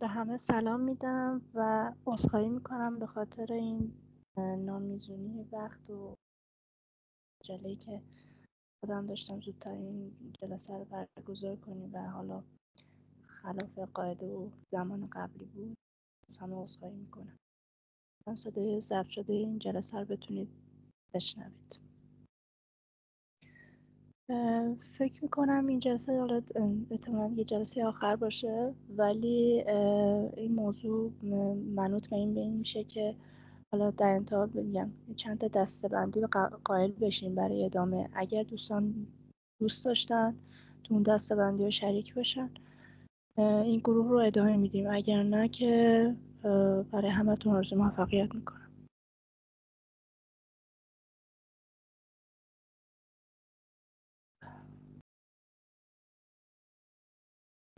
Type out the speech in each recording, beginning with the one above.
به همه سلام میدم و عذرخواهی میکنم به خاطر این نامیزونی وقت و عجله‌ای که خودم داشتم زودتر این جلسه رو برگزار کنیم و حالا خلاف قاعده و زمان قبلی بود. از همه عذرخواهی میکنم. صدای ضبط شده این جلسه رو بتونید بشنوید. فکر میکنم این جلسه حالا احتمالاً یه جلسه آخر باشه، ولی این موضوع منوط به این میشه که حالا در انتها بگم چند تا دسته‌بندی قائل بشیم برای ادامه. اگر دوستان دوست داشتن تو اون دسته‌بندی‌ها شریک بشن، این گروه رو ادامه میدیم. اگر نه که برای همتون آرزوی موفقیت میکنم.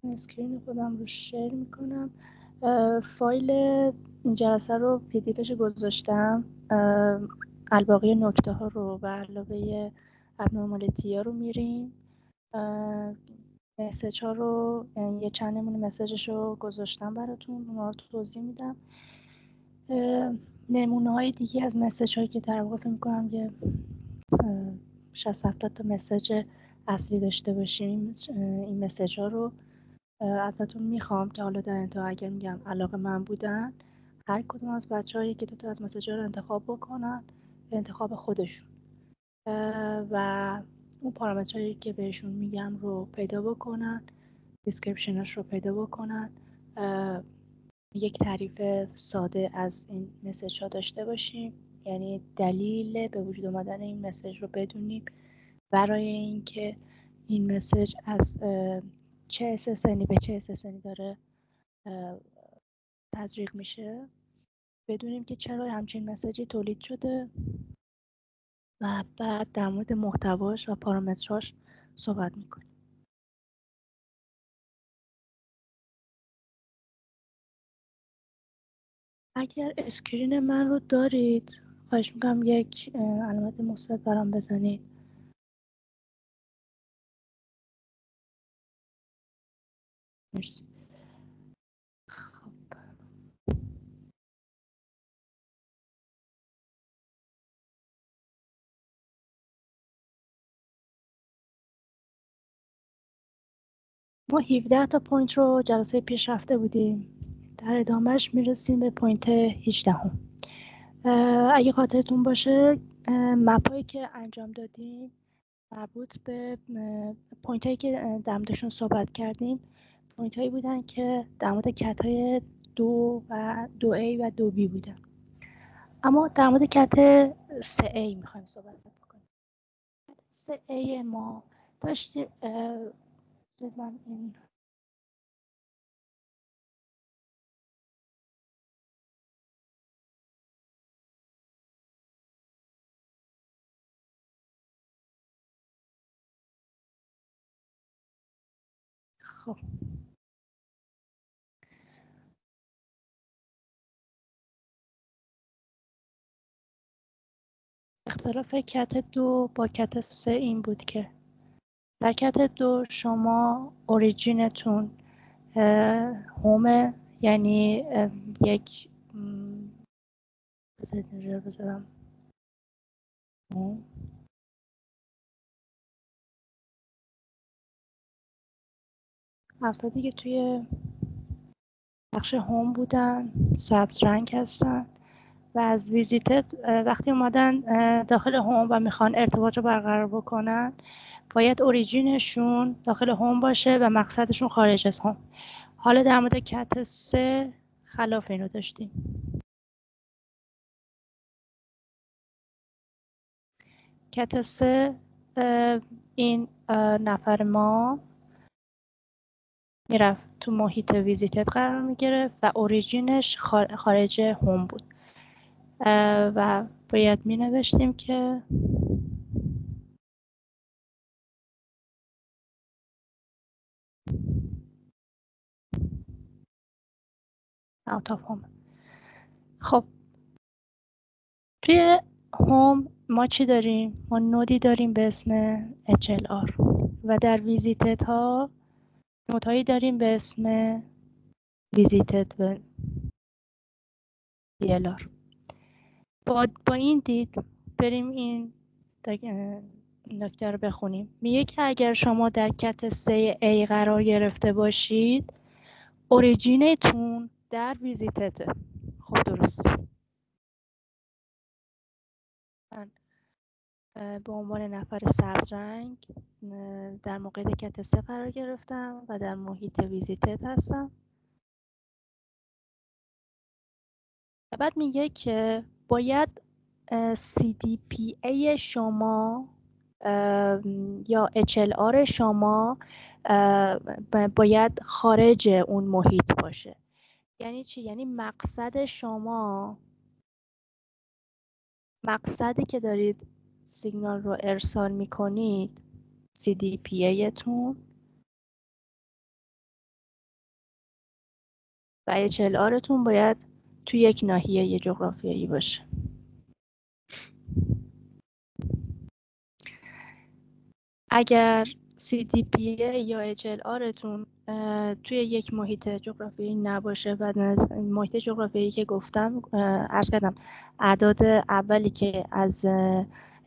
اسکرین خودم رو شیر میکنم. فایل این جلسه رو پی گذاشتم. الباقی نکته ها رو به علاوه ابنورمالیتی ها رو میریم. مسیج ها رو یه چند نمونه مسیجش رو گذاشتم براتون، اونا رو توضیح میدم. نمونه های دیگه از مسیج هایی که در واقع فکر میکنم یه 60-70 تا مسیج اصلی داشته باشیم، این مسیج ها رو ازتون میخوام که حالا در انتها اگر میگم علاقه من بودن، هر کدوم از بچه هایی که دوتا از مسیج ها رو انتخاب بکنن به انتخاب خودشون و اون پارامترهایی که بهشون میگم رو پیدا بکنن، دیسکریپشناش رو پیدا بکنن، یک تعریف ساده از این مسیج ها داشته باشیم، یعنی دلیل به وجود آمدن این مسیج رو بدونیم برای اینکه این مسیج از چه SSNی به چه SSNی داره تزریق میشه، بدونیم که چرا همچین مسیجی تولید شده و بعد در مورد محتواش و پارامتراش صحبت میکنیم. اگر اسکرین من رو دارید، خواهش میکنم یک علامت مثبت برام بزنید. مرسی. خب. ما 17 تا پوینت رو جلسه پیش رفته بودیم، در ادامهش میرسیم به پوینت 18 هم. اگه خاطرتون باشه مپایی که انجام دادیم مربوط به پوینت هایی که در موردشون صحبت کردیم، پوینت هایی بودن که در مورد کت های 2 و 2A و 2B بودن. اما در مورد کت 3A میخوایم صحبت بکنیم. 3A ما داشتیم من این خب اختلاف کت 2 با کت 3 این بود که در کت 2 شما اوریجینتون هومه، یعنی یک بذارید اینجا بذارم هوم. افرادی که توی بخش هوم بودن سبز رنگ هستن و از ویزیتد وقتی اومدن داخل هوم و میخوان ارتباط رو برقرار بکنن، باید اوریجینشون داخل هوم باشه و مقصدشون خارج از هوم. حالا در مورد کت 3 خلاف اینو داشتیم. کت 3 این نفر ما میرفت تو محیط ویزیتد قرار میگرفت و اوریجینش خارج هوم بود و باید می نوشتیم که out of home. خب توی هوم ما چی داریم؟ ما نودی داریم به اسم HLR و در ویزیتد ها نودهایی داریم به اسم visited به VLR. با این دید بریم این نکته رو بخونیم. میگه که اگر شما در کت 3A قرار گرفته باشید اوریجینتون در ویزیتده. خب درست. من به عنوان نفر سبز رنگ در موقع کت 3 قرار گرفتم و در محیط ویزیتد هستم. و بعد میگه که باید CDPA شما یا HLR شما باید خارج اون محیط باشه. یعنی چی؟ یعنی مقصدی که دارید سیگنال رو ارسال میکنید CDPA تون و HLR تون باید تو یک ناحیه جغرافیایی باشه. اگر CDPA یا HLR تون توی یک محیط جغرافیایی نباشه و محیط جغرافیایی که گفتم عرض کردم اعداد اولی که از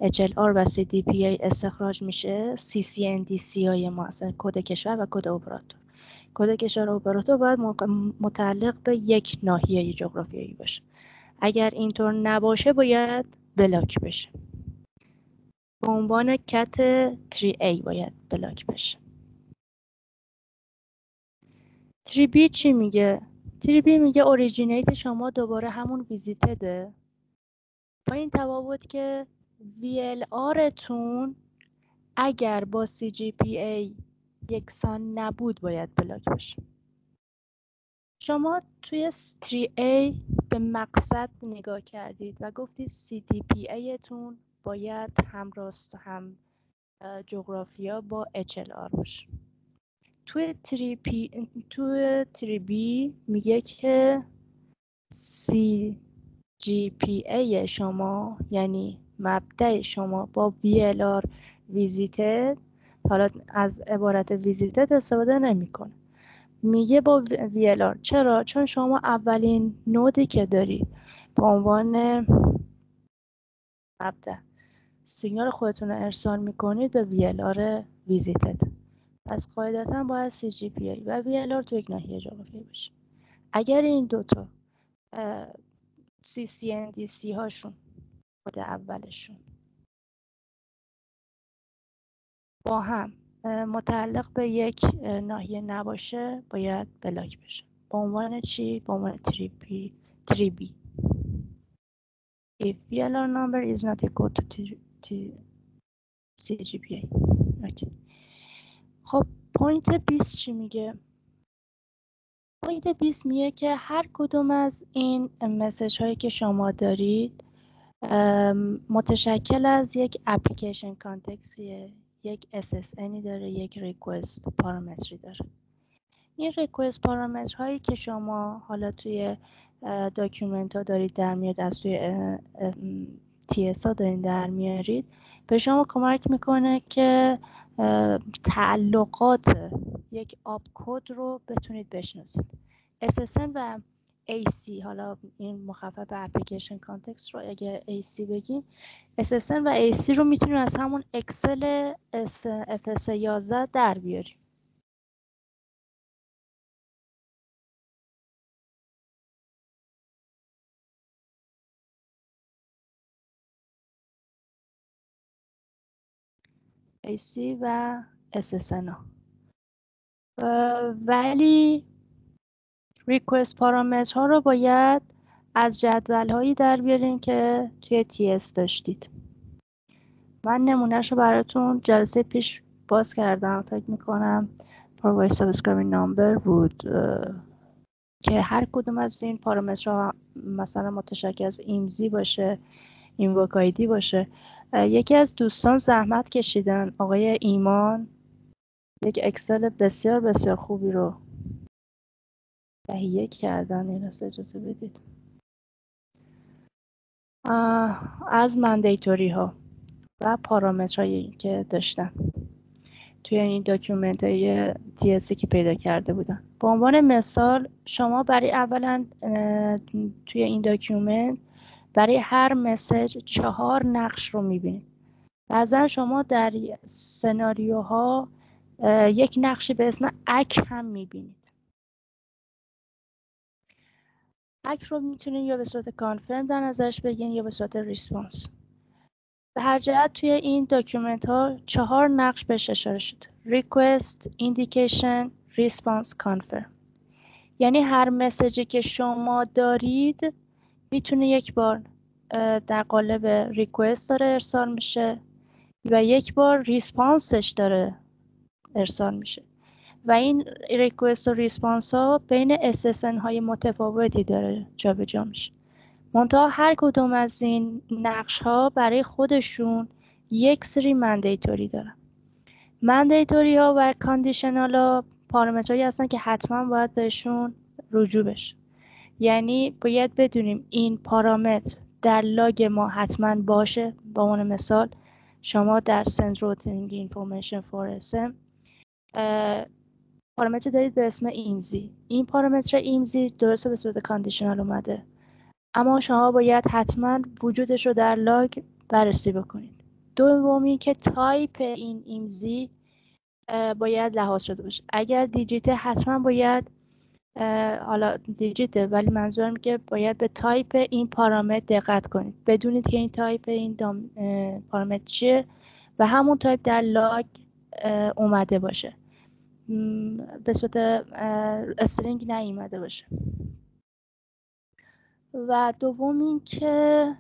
HLR و CDPA استخراج میشه CCNDC های ما هستن، کد کشور و کد اپراتور. کد کشور و اپراتور باید متعلق به یک ناحیه جغرافیایی باشه. اگر اینطور نباشه باید بلاک بشه. به عنوان کت 3A باید بلاک بشه. 3B چی میگه؟ 3B میگه اوریجینیت شما دوباره همون ویزیتده، با این تفاوت که VLR تون اگر با CGPA یکسان نبود باید بلاک بشه. شما توی 3A به مقصد نگاه کردید و گفتید CDPA تون باید هم راست و هم جغرافیا با HLR باشه. توی 3B میگه که CGPA شما یعنی مبدأ شما با VLR ویزیتد، حالا از عبارت ویزیتد استفاده نمیکنه، میگه با VLR. چرا؟ چون شما اولین نودی که دارید به عنوان مبدأ سیگنال خودتون رو ارسال میکنید به VLR ویزیتد. پس قاعدتا باید CGPA و VLR تو یک ناحیه جغرافیایی باشه. اگر این دوتا CCNDC هاشون کد اولشون با هم متعلق به یک ناحیه نباشه باید بلاک بشه. به عنوان چی؟ به عنوان 3B. If VLR number is not equal to CGPA. Okay. خب پوینت 20 چی میگه؟ پوینت 20 میگه که هر کدوم از این مسیج هایی که شما دارید متشکل از یک اپلیکیشن کانتکستیه، یک SSNی داره، یک ریکوست پارامتری داره. این ریکوست پارامتر هایی که شما حالا توی داکیومنت ها دارید در میارید، از توی TS ها دارید در میارید، به شما کمک میکنه که تعلقات یک آپ کد رو بتونید بشناسید. SSN و AC، حالا این مخفف اپلیکیشن کانتکست رو اگه AC بگیم، SSN و AC رو میتونیم از همون اکسل FS11 در بیاریم. AC و SSN ها. ولی ریکوست پارامتر ها رو باید از جدول هایی در بیاریم که توی TS داشتید. من نمونهش رو براتون جلسه پیش باز کردم، فکر میکنم provide subscribing number بود که هر کدوم از این پارامترها مثلا متشکل از ایمزی باشه، اینوک آیدی باشه. یکی از دوستان زحمت کشیدن، آقای ایمان، یک اکسل بسیار بسیار خوبی رو تهیه کردن. این اجازه بدید از مندیتوری ها و پارامترهایی که داشتن توی این داکیومنت های TLC که پیدا کرده بودن. به عنوان مثال شما برای اولا توی این داکیومنت برای هر مسیج 4 نقش رو میبینید. بعضا شما در سناریوها یک نقشی به اسم اک هم میبینید. اک رو میتونید یا به صورت کانفرم در نظرش بگیرید یا به صورت ریسپانس. به هر جهت توی این داکیومنت ها 4 نقش بهش اشاره شد: request, indication, response, confirm. یعنی هر مسیجی که شما دارید میتونه یک بار در قالب ریکوست داره ارسال میشه و یک بار ریسپانسش داره ارسال میشه و این ریکوست و ریسپانس ها بین SSN های متفاوتی داره جابجا میشه. منتها هر کدوم از این نقش ها برای خودشون یک سری مندیتوری دارن. مندیتوری ها و کاندیشنال ها پارامترهایی هستن که حتما باید بهشون رجوع بشه. یعنی باید بدونیم این پارامتر در لاگ ما حتما باشه. به عنوان مثال شما در send routing information for SM پارامتر دارید به اسم ایمزی. این پارامتر ایمزی درسته به صورت کاندیشنال اومده، اما شما باید حتما وجودش رو در لاگ بررسی بکنید. دومی که تایپ این ایمزی باید لحاظ شده باشه. اگر دیجیت حتما باید حالا دیجیته، ولی منظورم که باید به تایپ این پارامتر دقت کنید، بدونید که این تایپ این پارامتر چیه و همون تایپ در لاگ اومده باشه، به صورت استرینگ نیومده باشه. و دوم این که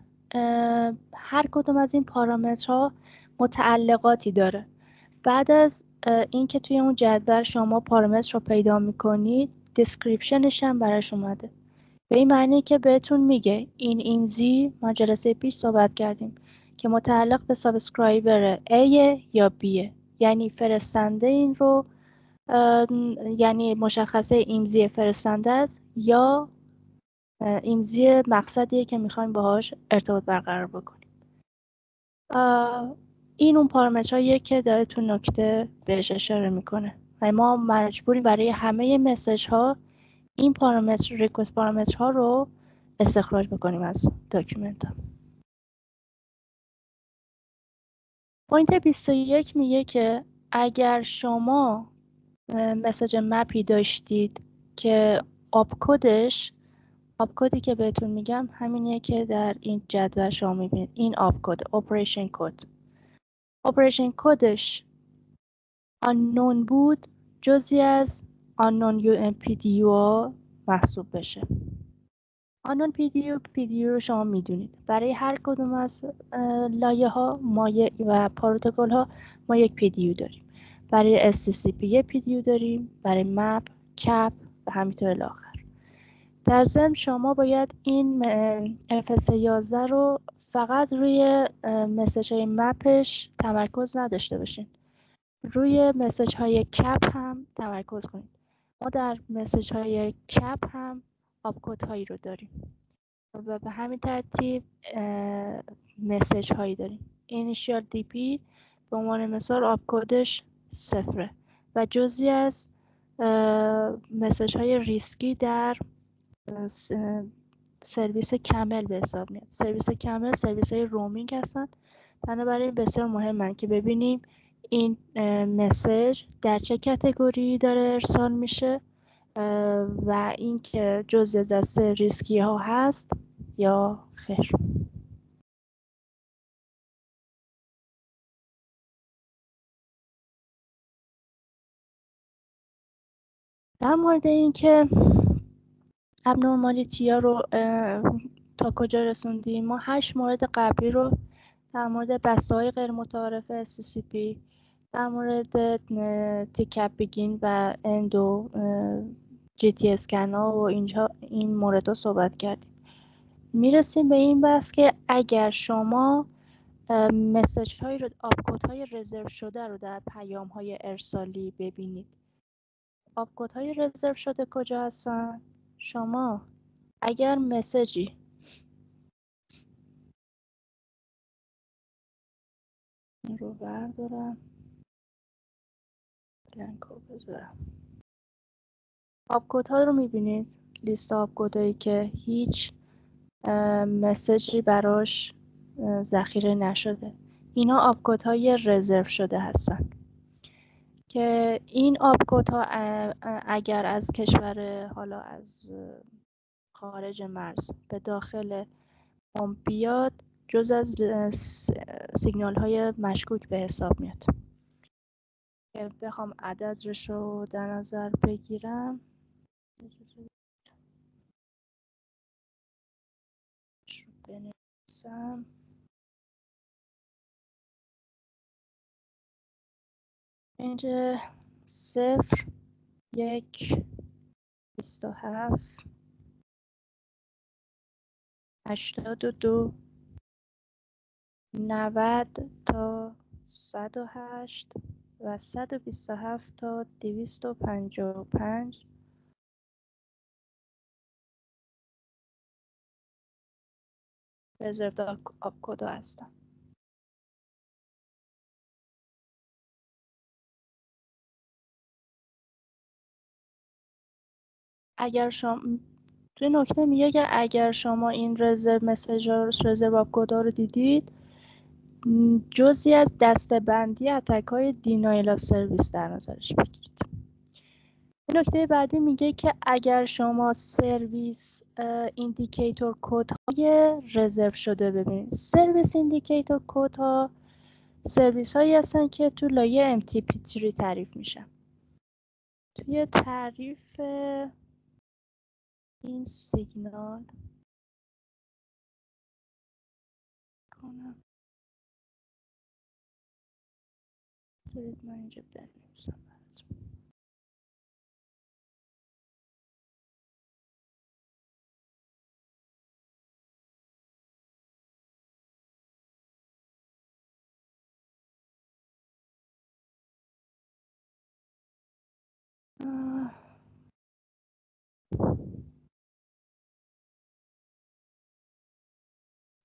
هر کدوم از این پارامترها متعلقاتی داره. بعد از اینکه توی اون جدول شما پارامتر رو پیدا میکنید، دیسکریپشنش هم براش اومده. به این معنی که بهتون میگه این ایمزی، ما جلسه پیش صحبت کردیم که متعلق به سابسکرایبر A یا B، یعنی فرستنده این رو یعنی مشخصه ایمزی فرستنده است یا ایمزی مقصدیه که میخوایم باهاش ارتباط برقرار بکنیم. این اون پارامترهاییه که داره تو نکته بهش اشاره میکنه و ما مجبوریم برای همه مسیج ها این پارامتر ریکوست پارامتر ها رو استخراج بکنیم از داکیومنت ها. پوینت 21 میگه که اگر شما مسیج مپی داشتید که آبکدی که بهتون میگم همینیه که در این جدول شما میبینید. این آبکد اپریشن کد، اپریشن کدش unknown بود، جزئی از unknown PDU محسوب بشه. unknown PDU رو شما میدونید. برای هر کدوم از لایه ها و پروتکل ها ما یک PDU داریم. برای SCCP یک PDU داریم، برای مپ، کپ و همینطور الاخر. در ضمن شما باید این FS11 رو فقط روی مسیج های مپش تمرکز نداشته باشین، روی مسیج های کپ هم تمرکز کنید. ما در مسیج های کپ هم آبکد هایی رو داریم و به همین ترتیب مسیج هایی داریم. اینیشیال DP به عنوان مثال آبکدش 0 و جزئی از مسیج های ریسکی در سرویس کمل به حساب میاد. سرویس کمل سرویس های رومینگ هستن، بنابراین بسیار مهمه که ببینیم این مسیج در چه کاتگوری داره ارسال میشه و اینکه جزء دسته ریسکی ها هست یا خیر. در مورد اینکه ابنورمالیتی ها رو تا کجا رسوندیم، ما 8 مورد قبلی رو در مورد بسته های غیر متعارف SCCP، در مورد تیکپ بگین و اند و GT اسکن ها و این مورد ها صحبت کردیم. میرسیم به این بحث که اگر شما مسیج های رو آبکد های رزرو شده رو در پیام های ارسالی ببینید، آبکد های رزرو شده کجا هستن؟ شما اگر مسیجی این رو بردارم بلنکو بذارم. آپکد ها رو میبینید، لیست آپکد هایی که هیچ مسیجی براش ذخیره نشده، اینا آپکد های رزرو شده هستن که این آپکد ها اگر از کشور، حالا از خارج مرز به داخل هم بیاد، جز از سیگنال های مشکوک به حساب میاد. که بخوام عددش رو در نظر بگیرم، بنویسم اینجا 0 1 27 82 90 تا 108 و 127 تا 255 رزرو آپکد هستن. اگر شما توی نکته میگه که اگر شما این رزرو مسیج ها، رزرو آپکد ها رو دیدید، جزئی از دسته‌بندی اتک های دینایل آف سرویس در نظرش بگیرید. نکته بعدی میگه که اگر شما سرویس ایندیکیتور کد های رزرو شده ببینید، سرویس ایندیکیتور کد ها سرویس هایی هستن که تو لایه MTP3 تعریف میشن. توی تعریف این سیگنال کنم من اینجا بنویسم.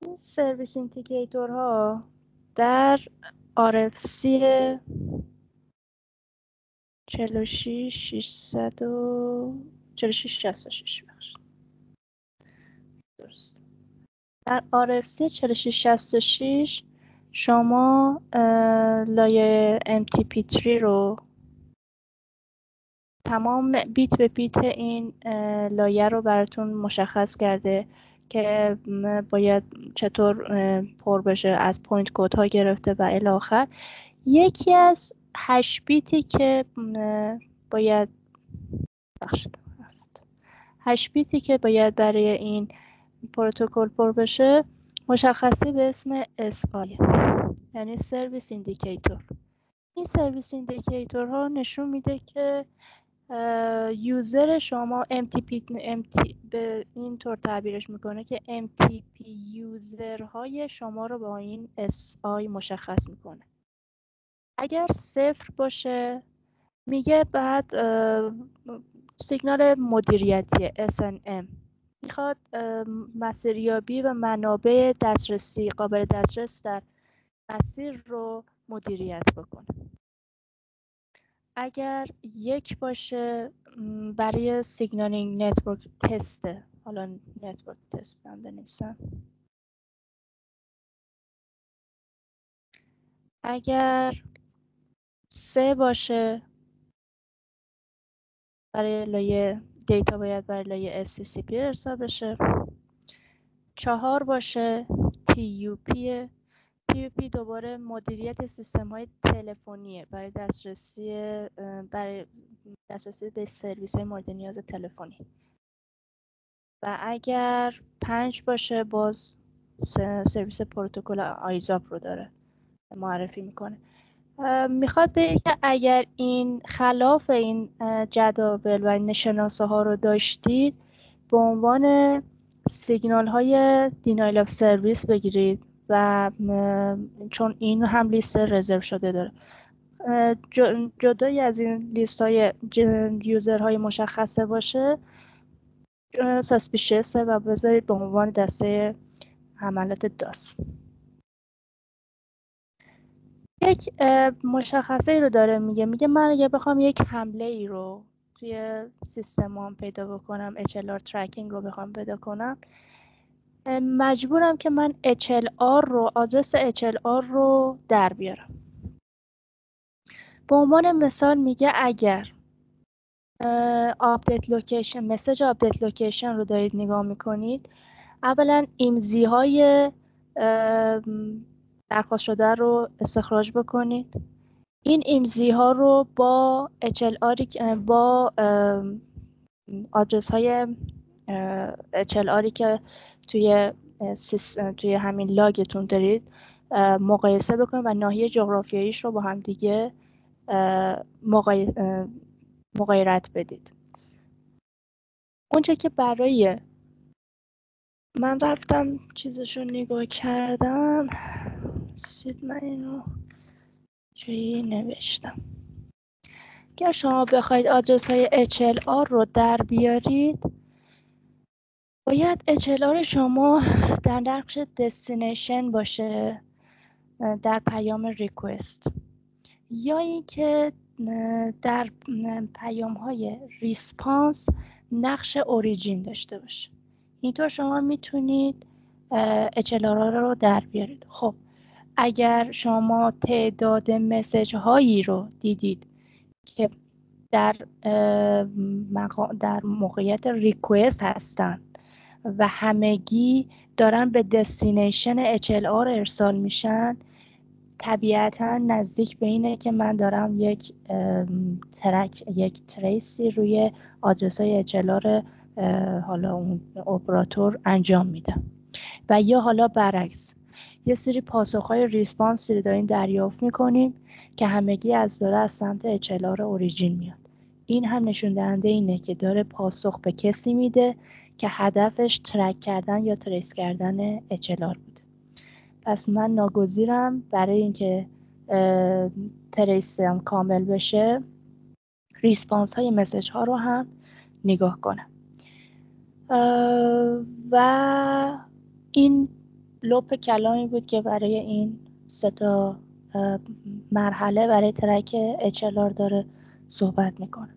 این سرویس ایندیکیتور ها در RFC 4666 درست. در RFC 4666 شما لایه MTP3 رو تمام بیت به بیت این لایه رو براتون مشخص کرده که باید چطور پر بشه، از پوینت کد ها گرفته و الی آخر. یکی از 8 بیتی که باید 8 بیتی که باید برای این پروتکل پر بشه مشخصی به اسم SI، یعنی سرویس ایندیکیتور. این سرویس ایندیکیتور ها نشون میده که یوزر شما به این طور تعبیرش میکنه که MTP یوزرهای شما رو با این SI مشخص میکنه. اگر 0 باشه میگه بعد سیگنال مدیریتی SNM میخواد مسیریابی و منابع دسترسی قابل دسترس در مسیر رو مدیریت بکنه. اگر 1 باشه برای سیگنالینگ نتورک تسته، حالا نتورک تست من بنویسم. اگر 3 باشه برای لایه دیتا باید برای لایه SCCP ارسال بشه. 4 باشه TUP. TUP دوباره مدیریت سیستم های تلفنیه برای دسترسی به سرویس های مورد نیاز تلفنی. و اگر 5 باشه باز سرویس پروتکل آیزاپ رو داره معرفی میکنه. میخواد بگه که اگر این خلاف این جداول و این شناسه ها رو داشتید به عنوان سیگنال های دینایل آف سرویس بگیرید و چون این هم لیست رزرو شده داره. جدایی از این لیست های یوزر های مشخصه باشه ساسپیشیسه و بذارید به عنوان دسته حملات داس. یک مشخصه رو داره میگه من اگه بخوام یک حمله ای رو توی سیستمام پیدا بکنم، HLR ترکینگ رو بخوام پیدا کنم، مجبورم که من آدرس HLR رو در بیارم. به عنوان مثال میگه اگر آپدیت لوکیشن، مسیج آپدیت لوکیشن رو دارید نگاه میکنید، اولا ایمزی های درخواست شده رو استخراج بکنید. این ایمزی ها رو با با آدرس های HLR که توی همین لاگتون دارید مقایسه بکنید و ناحیه جغرافیاییش رو با هم دیگه مغایرت بدید. اونچه که برای من رفتم چیزشو نگاه کردم، سید من اینو جایی نوشتم. اگر شما بخواید آدرس های HLR رو در بیارید، باید HLR شما در نقش دستینیشن باشه در پیام ریکوست، یا اینکه در پیام های ریسپانس نقش اوریجین داشته باشه. اینطور شما میتونید HLR رو در بیارید. خب اگر شما تعداد مسیج هایی رو دیدید که در موقعیت ریکوست هستن و همگی دارن به دستینیشن HLR ارسال میشن، طبیعتا نزدیک به اینه که من دارم یک تریسی روی آدرس های HLR حالا اون اپراتور انجام میدم. و یا حالا برعکس، یه سری پاسخهای ریسپانسی رو داریم دریافت میکنیم که همگی داره از سمت HLR اوریجین میاد. این هم نشون دهنده اینه که داره پاسخ به کسی میده که هدفش ترک کردن یا تریس کردن HLR بوده. پس من ناگزیرم برای اینکه تریسم کامل بشه، ریسپانس های مسیج ها رو هم نگاه کنم. و این لوپ کلامی بود که برای این 3 تا مرحله برای ترک HLR داره صحبت میکنه.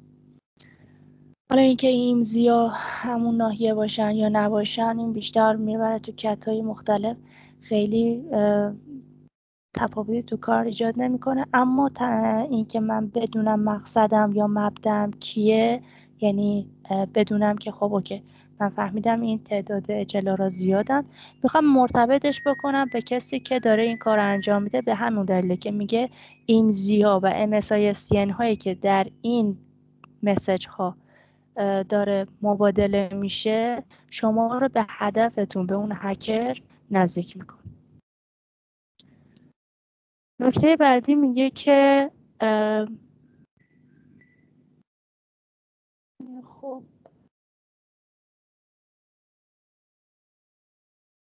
حالا اینکه این زیا همون ناحیه باشن یا نباشن، این بیشتر میبره تو کت‌های مختلف، خیلی تفاوتی تو کار ایجاد نمیکنه. اما اینکه من بدونم مقصدم یا مبدأم کیه، یعنی بدونم که خب اوکی من فهمیدم این تعداد HLR زیادن، میخوام مرتبطش بکنم به کسی که داره این کار انجام میده. به همون دلیله که میگه ایمزی ها و MSISN هایی که در این مسیج ها داره مبادله میشه، شما رو به هدفتون، به اون هکر نزدیک میکنه. نکته بعدی میگه که خب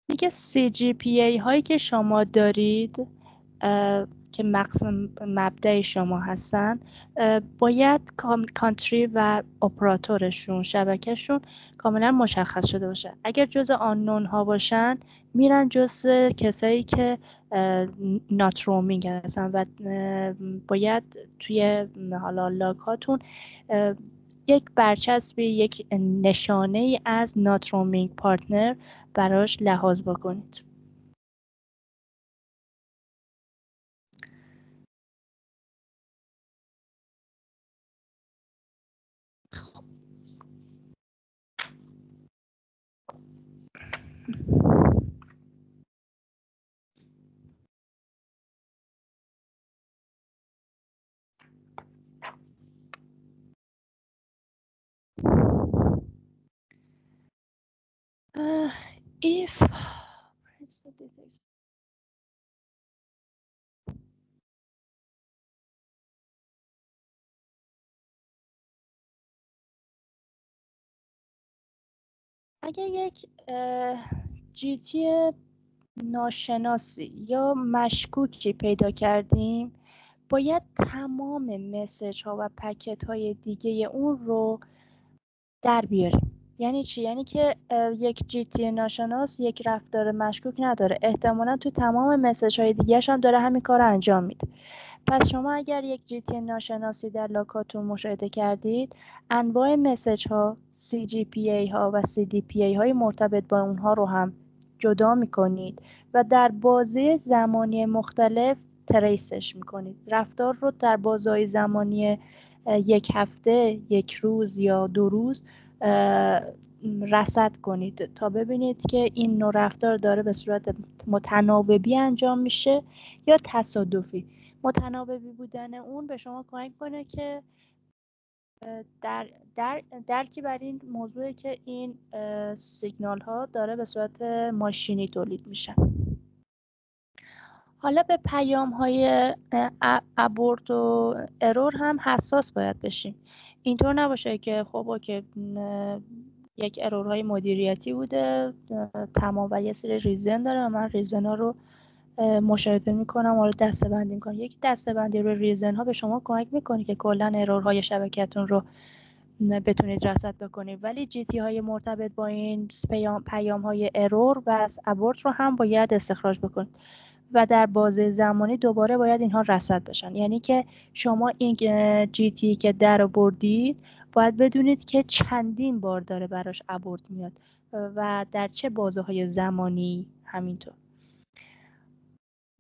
میگه CGPA هایی که شما دارید که مبدأ شما هستن، باید کانتری و اپراتورشون، شبکهشون کاملا مشخص شده باشه. اگر جز آنون ها باشن، میرن جز کسایی که نات رومینگ هستن و باید توی حالا لاگ هاتون یک برچسبی، یک نشانه ای از نات رومینگ پارتنر براش لحاظ بکنید. if اگر یک جیتی ناشناسی یا مشکوکی پیدا کردیم، باید تمام مسیج ها و پکت های دیگه اون رو در بیاریم. یعنی چی؟ یعنی که یک جیتی ناشناس یک رفتار مشکوک نداره، احتمالا تو تمام مسیج های دیگه‌ش هم داره همین کار رو انجام میده. پس شما اگر یک جیتی ناشناسی در لاکاتون مشاهده کردید، انواع مسیج ها، CGPA ها و CDPA های مرتبط با اونها رو هم جدا میکنید و در بازه زمانی مختلف تریسش میکنید. رفتار رو در بازه زمانی یک هفته، یک روز یا 2 روز رصد کنید تا ببینید که این نوع رفتار داره به صورت متناوبی انجام میشه یا تصادفی. متناوبی بودن اون به شما کمک کنه که درکی بر این موضوع که این سیگنال ها داره به صورت ماشینی تولید میشن. حالا به پیام های ابورت و ارور هم حساس باید بشیم. اینطور نباشه که خب اوکی یک ارورهای مدیریتی بوده تمام و یه سری ریزن داره و من ریزن ها رو مشاهده میکنم و دسته‌بندی میکنم. یک دسته‌بندی روی ریزن ها به شما کمک میکنه که کلا ارورهای شبکه‌تون رو بتونید رصد بکنید، ولی جی تی های مرتبط با این پیام های ارور و از ابورت رو هم باید استخراج بکنید و در بازه زمانی دوباره باید اینها رصد بشن. یعنی که شما این جی تی که در بردید باید بدونید که چندین بار داره براش ابورت میاد و در چه بازه های زمانی. همینطور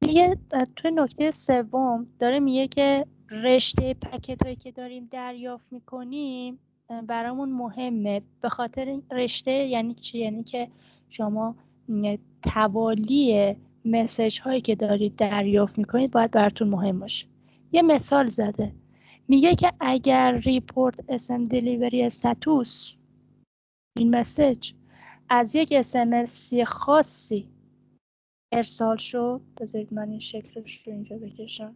میگه توی نکته سوم داره میگه که رشته پکت هایی که داریم دریافت میکنیم برامون مهمه. به خاطر رشته یعنی چی؟ یعنی که شما توالی مسیج هایی که دارید دریافت میکنید باید براتون مهم باشه. یه مثال زده، میگه که اگر ریپورت اسم دلیوری استاتوس این مسیج از یک SMS خاصی ارسال شد، بذارید من این شکلش رو اینجا بکشم.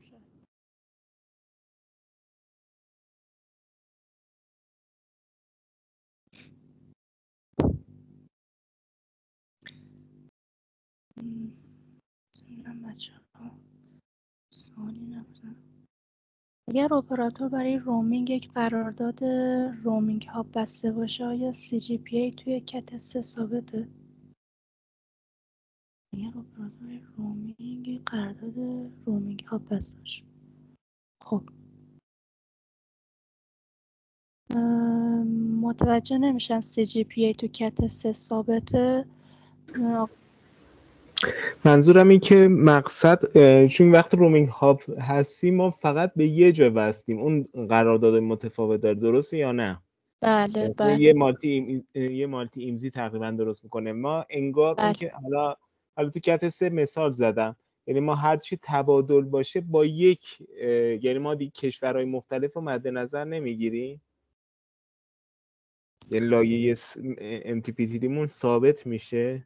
اگر اپراتور برای رومینگ یک قرارداد رومینگ ها بسته باشه، آیا CGPA توی کت 3 ثابته؟ اگر اپراتور رومینگ یک قرارداد رومینگ ها بسته باشه، خب متوجه نمیشم CGPA تو کت 3 ثابته. منظورم این که مقصد چون وقت رومینگ هاب هستیم ما فقط به یه جا وصلیم، اون قرارداد متفاوت داره، درسته یا نه؟ بله بله. یه مالتی ایمزی تقریبا درست میکنه. ما انگار بله. اون که حالا تو کت 3 مثال زدم، یعنی ما هر چی تبادل باشه با یک یعنی ما دیگه کشورهای مختلف رو مد نظر نمیگیریم، یعنی لایه MTP3 مون ثابت میشه.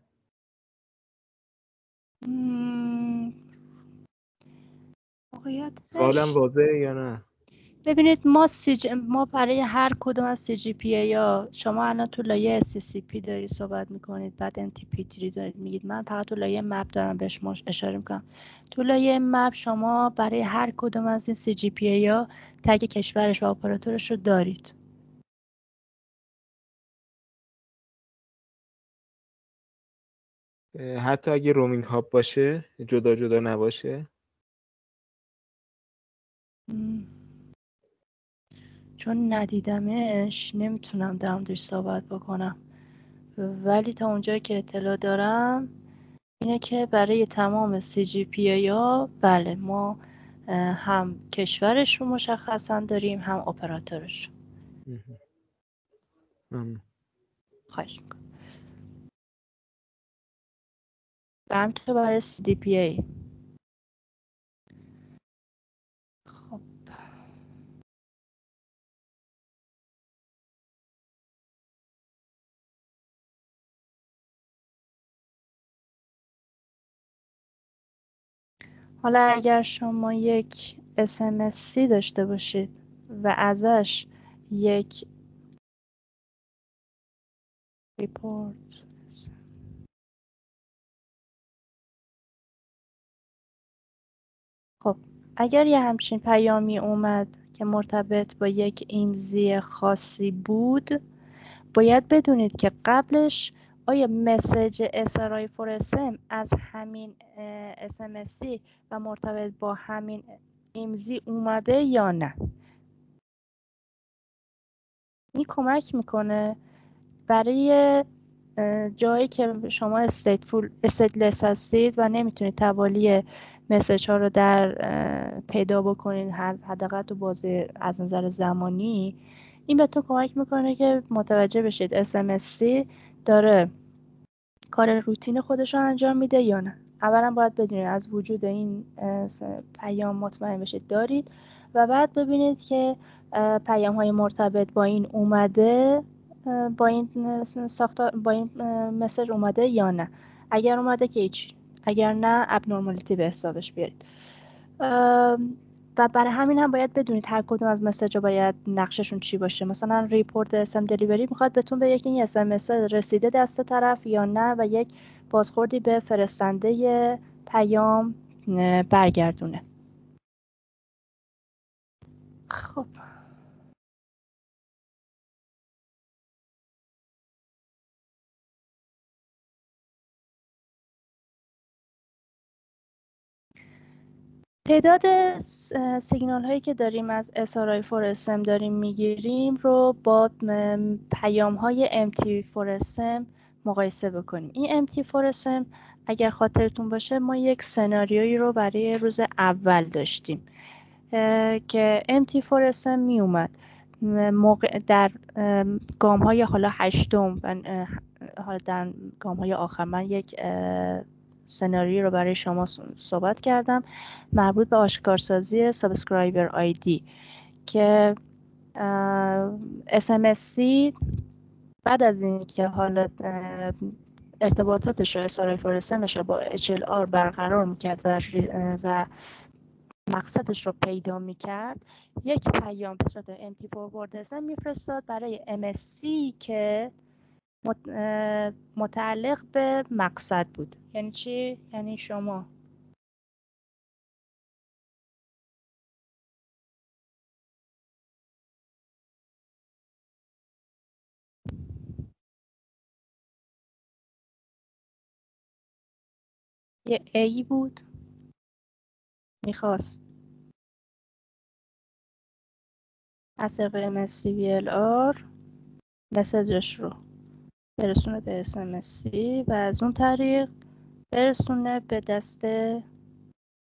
سوالم واضحه یا نه؟ ببینید ما برای هر کدوم از CGPA یا شما الان تو لایه SCCP دارید صحبت میکنید، بعد MTP3 دارید میگید، من فقط تو لایه مپ دارم بهش اشاره میکنم. تو لایه مپ شما برای هر کدوم از این CGPA یا تگ کشورش و اپراتورش رو دارید. حتی اگه رومینگ هاب باشه جدا جدا نباشه؟ چون ندیدمش نمیتونم در موردش صحبت بکنم، ولی تا اونجایی که اطلاع دارم اینه که برای تمام CGPA یا بله ما هم کشورش رو مشخصا داریم هم اپراتورش. خواهش میکنم. و همینطور برای CDPA. خب حالا اگر شما یک SMSC داشته باشید و ازش یک ریپورت خب اگر یه همچین پیامی اومد که مرتبط با یک ایمزی خاصی بود، باید بدونید که قبلش آیا مسیج SRI for SM از همین SMSC و مرتبط با همین ایمزی اومده یا نه. این کمک میکنه برای جایی که شما استیتلس هستید و نمیتونید توالی مسیج ها رو در پیدا بکنید حداقل تو بازی از نظر زمانی. این بهتون کمک میکنه که متوجه بشید SMSC داره کار روتین خودش رو انجام میده یا نه. اولا باید بدونید از وجود این پیام مطمئن بشید دارید و بعد ببینید که پیام های مرتبط با این اومده، با این مسیج اومده یا نه. اگر اومده که هیچ، اگر نه ابنورمالیتی به حسابش بیارید. و برای همین هم باید بدونید هر کدوم از مسیج ها باید نقششون چی باشه. مثلا ریپورت اسم دلیوری میخواد بهتون بگه که این اسمس رسیده دست طرف یا نه و یک بازخوردی به فرستنده پیام برگردونه. خب تعداد سیگنال هایی که داریم از SRI for SM داریم میگیریم رو با پیام های MT for SM مقایسه بکنیم. این MT for SM اگر خاطرتون باشه ما یک سناریویی رو برای روز اول داشتیم که MT for SM می اومد در گام های حالا هشتم و حالا در گام های آخر من یک سناریو رو برای شما صحبت کردم مربوط به آشکارسازی سابسکرایبر آیدی که SMSC بعد از این که حالا ارتباطاتش رو SRI for SMش رو با HLR برقرار میکرد و مقصدش رو پیدا میکرد یک پیام به صورت MT forward SM میفرستاد برای MSC که متعلق به مقصد بود. یعنی چی؟ یعنی شما یه ای بود میخواست از طریق MSCVLR مسیجش رو برسونه به SMSC و از اون طریق برسونه به دست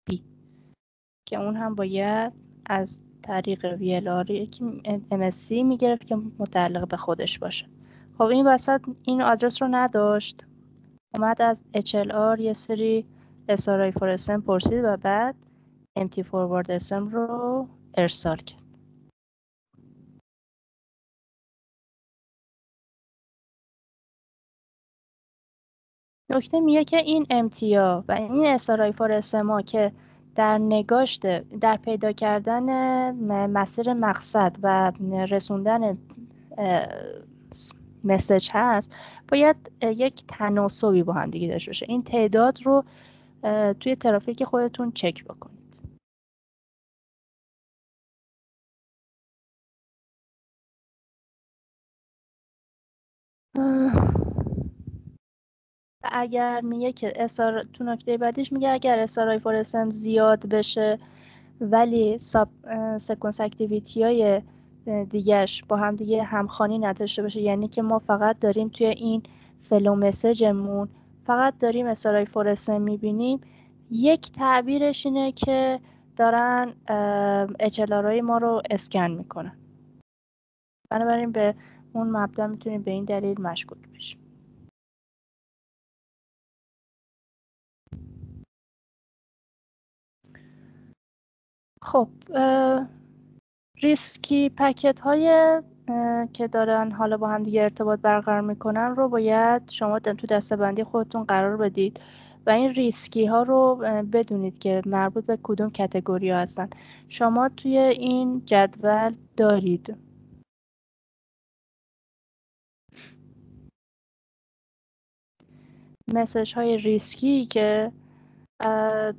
B که اون هم باید از طریق VLR یکی MSC میگرفت که متعلق به خودش باشه. خب این وسط این آدرس رو نداشت، اومد از HLR یه سری SRI for SM پرسید و بعد MT forward SM رو ارسال کرد. نکته میگه که این MTA و این SRI for SM که در نگاشت در پیدا کردن مسیر مقصد و رسوندن مسیج هست باید یک تناسبی با هم دیگه داشته باشه. این تعداد رو توی ترافیک خودتون چک بکنید. اگر میگه که تو نکته بعدیش میگه اگر SRI for SM زیاد بشه ولی سکونس اکتیویتی های دیگهش با هم دیگه همخوانی نداشته باشه، یعنی که ما فقط داریم توی این فلو مسیجمون فقط داریم SRI for SM میبینیم، یک تعبیرش اینه که دارن HLR ما رو اسکن میکنن. بنابراین به اون مبدا میتونیم به این دلیل مشکوک بشیم. خب ریسکی پکت های که دارن حالا با هم دیگه ارتباط برقرار میکنن رو باید شما تو دسته‌بندی خودتون قرار بدید و این ریسکی ها رو بدونید که مربوط به کدوم کاتگوری ها هستن. شما توی این جدول دارید مسیج های ریسکی که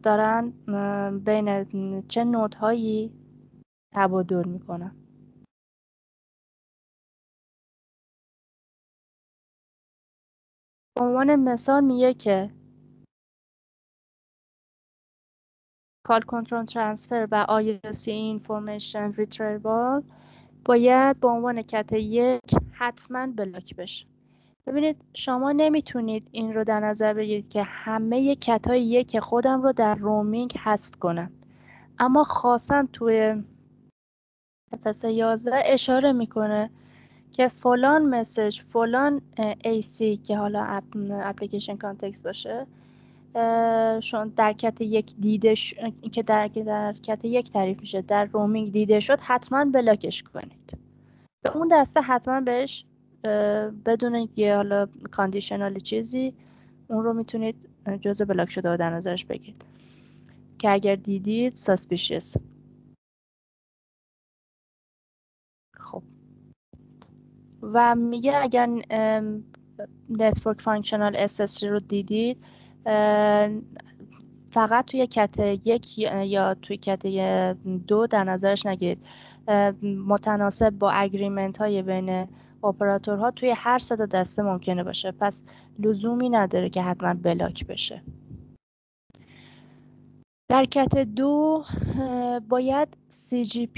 دارن بین چه نودهایی تبادل میکنن. به عنوان مثال میگه که کال کنترل ترانسفر و IOC اینفورمیشن ریتریوال باید به عنوان کت 1 حتما بلاک بشه. ببینید شما نمیتونید این رو در نظر بگیرید که همه کتای یک خودم رو در رومینگ حذف کنم، اما خاصا توی FS 11 اشاره میکنه که فلان مسیج فلان AC که حالا اپلیکیشن کانتکست باشه شون در کت یک دیده که در کت یک تعریف میشه در رومینگ دیده شد حتما بلاکش کنید. به اون دسته حتما بهش بدون یه حالا کاندیشنال چیزی اون رو میتونید جزء بلاک شده در نظرش بگیرید که اگر دیدید ساسپیشیس. خب و میگه اگر نتورک فانکشنال SSH رو دیدید فقط توی کت 1 یا توی کت 2 در نظرش نگیرید، متناسب با اگریمنت های بین اپراتورها توی هر سه تا دسته ممکنه باشه، پس لزومی نداره که حتما بلاک بشه. در کت 2 باید CG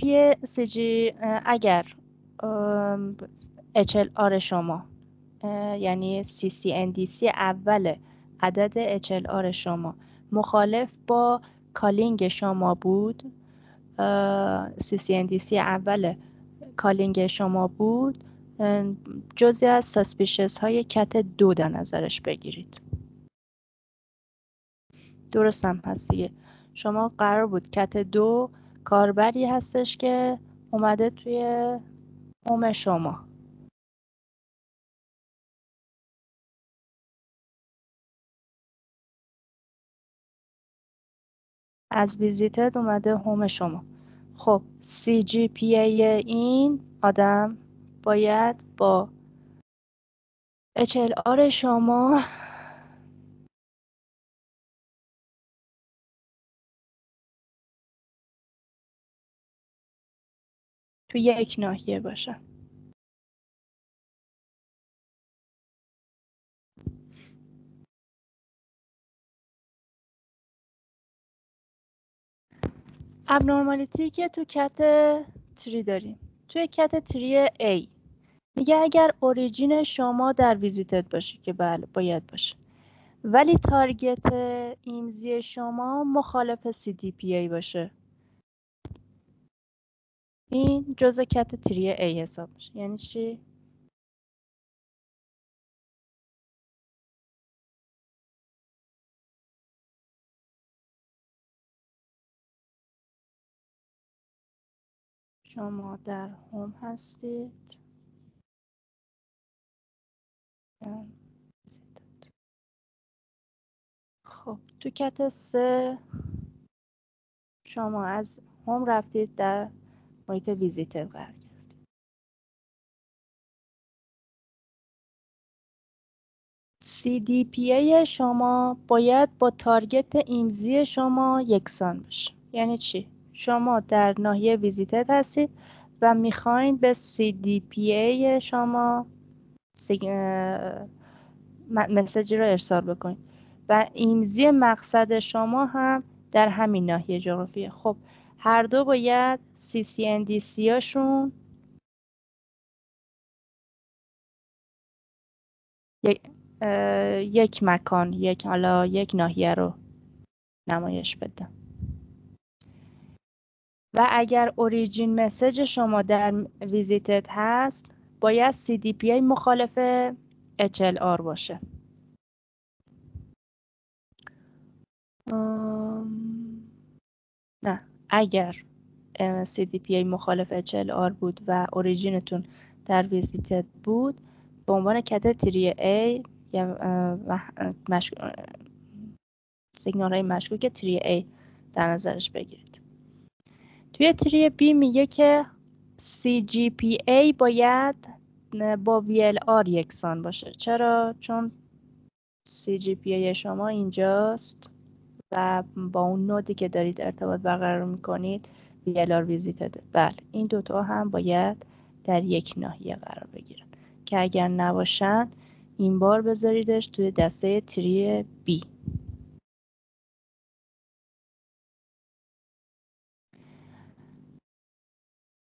اگر HLR شما یعنی CCNDC اول عدد HLR شما مخالف با کالینگ شما بود، CCNDC اول کالینگ شما بود، جزئی از ساسپیشس های کت 2 در نظرش بگیرید. درست هم هست دیگه. شما قرار بود کت 2 کاربری هستش که اومده توی هوم شما، از ویزیتد اومده هوم شما. خب CGPA این آدم باید با HLR شما تو یک ناحیه باشه. ابنورمالیتی که تو کت 3 داریم، توی کت 3 A میگه اگر اوریجین شما در ویزیتد باشه که بله باید باشه، ولی تارگت ایمزی شما مخالف CDPA باشه، این جزء کت 3 A حساب میشه. یعنی چی؟ شما در هوم هستید، خب تو کت 3 شما از هوم رفتید در محیط ویزیتر قرار گرفتید. CDPA شما باید با تارگت ایمزی شما یکسان باشه. یعنی چی؟ شما در ناحیه ویزیتر هستید و میخواین به CDPA شما مسیجی رو ارسال بکنید و ایمزی مقصد شما هم در همین ناحیه جغرافیه. خب هر دو باید CCNDC هاشون یک مکان یک ناحیه رو نمایش بده. و اگر اوریجین مسیج شما در ویزیتد هست باید CDPA مخالف HLR باشه. نه، اگر CDPA مخالف HLR بود و اوریجینتون در ویزیتد بود به عنوان کت 3A یا سیگنال های مشکوک 3A در نظرش بگیرید. توی 3B میگه که CGPA باید با VLR یکسان باشه. چرا؟ چون CGPA شما اینجاست و با اون نودی که دارید ارتباط برقرار میکنید VLR ویزیتده. بله این دوتا هم باید در یک ناحیه قرار بگیرن که اگر نباشن این بار بذاریدش توی دسته تری B.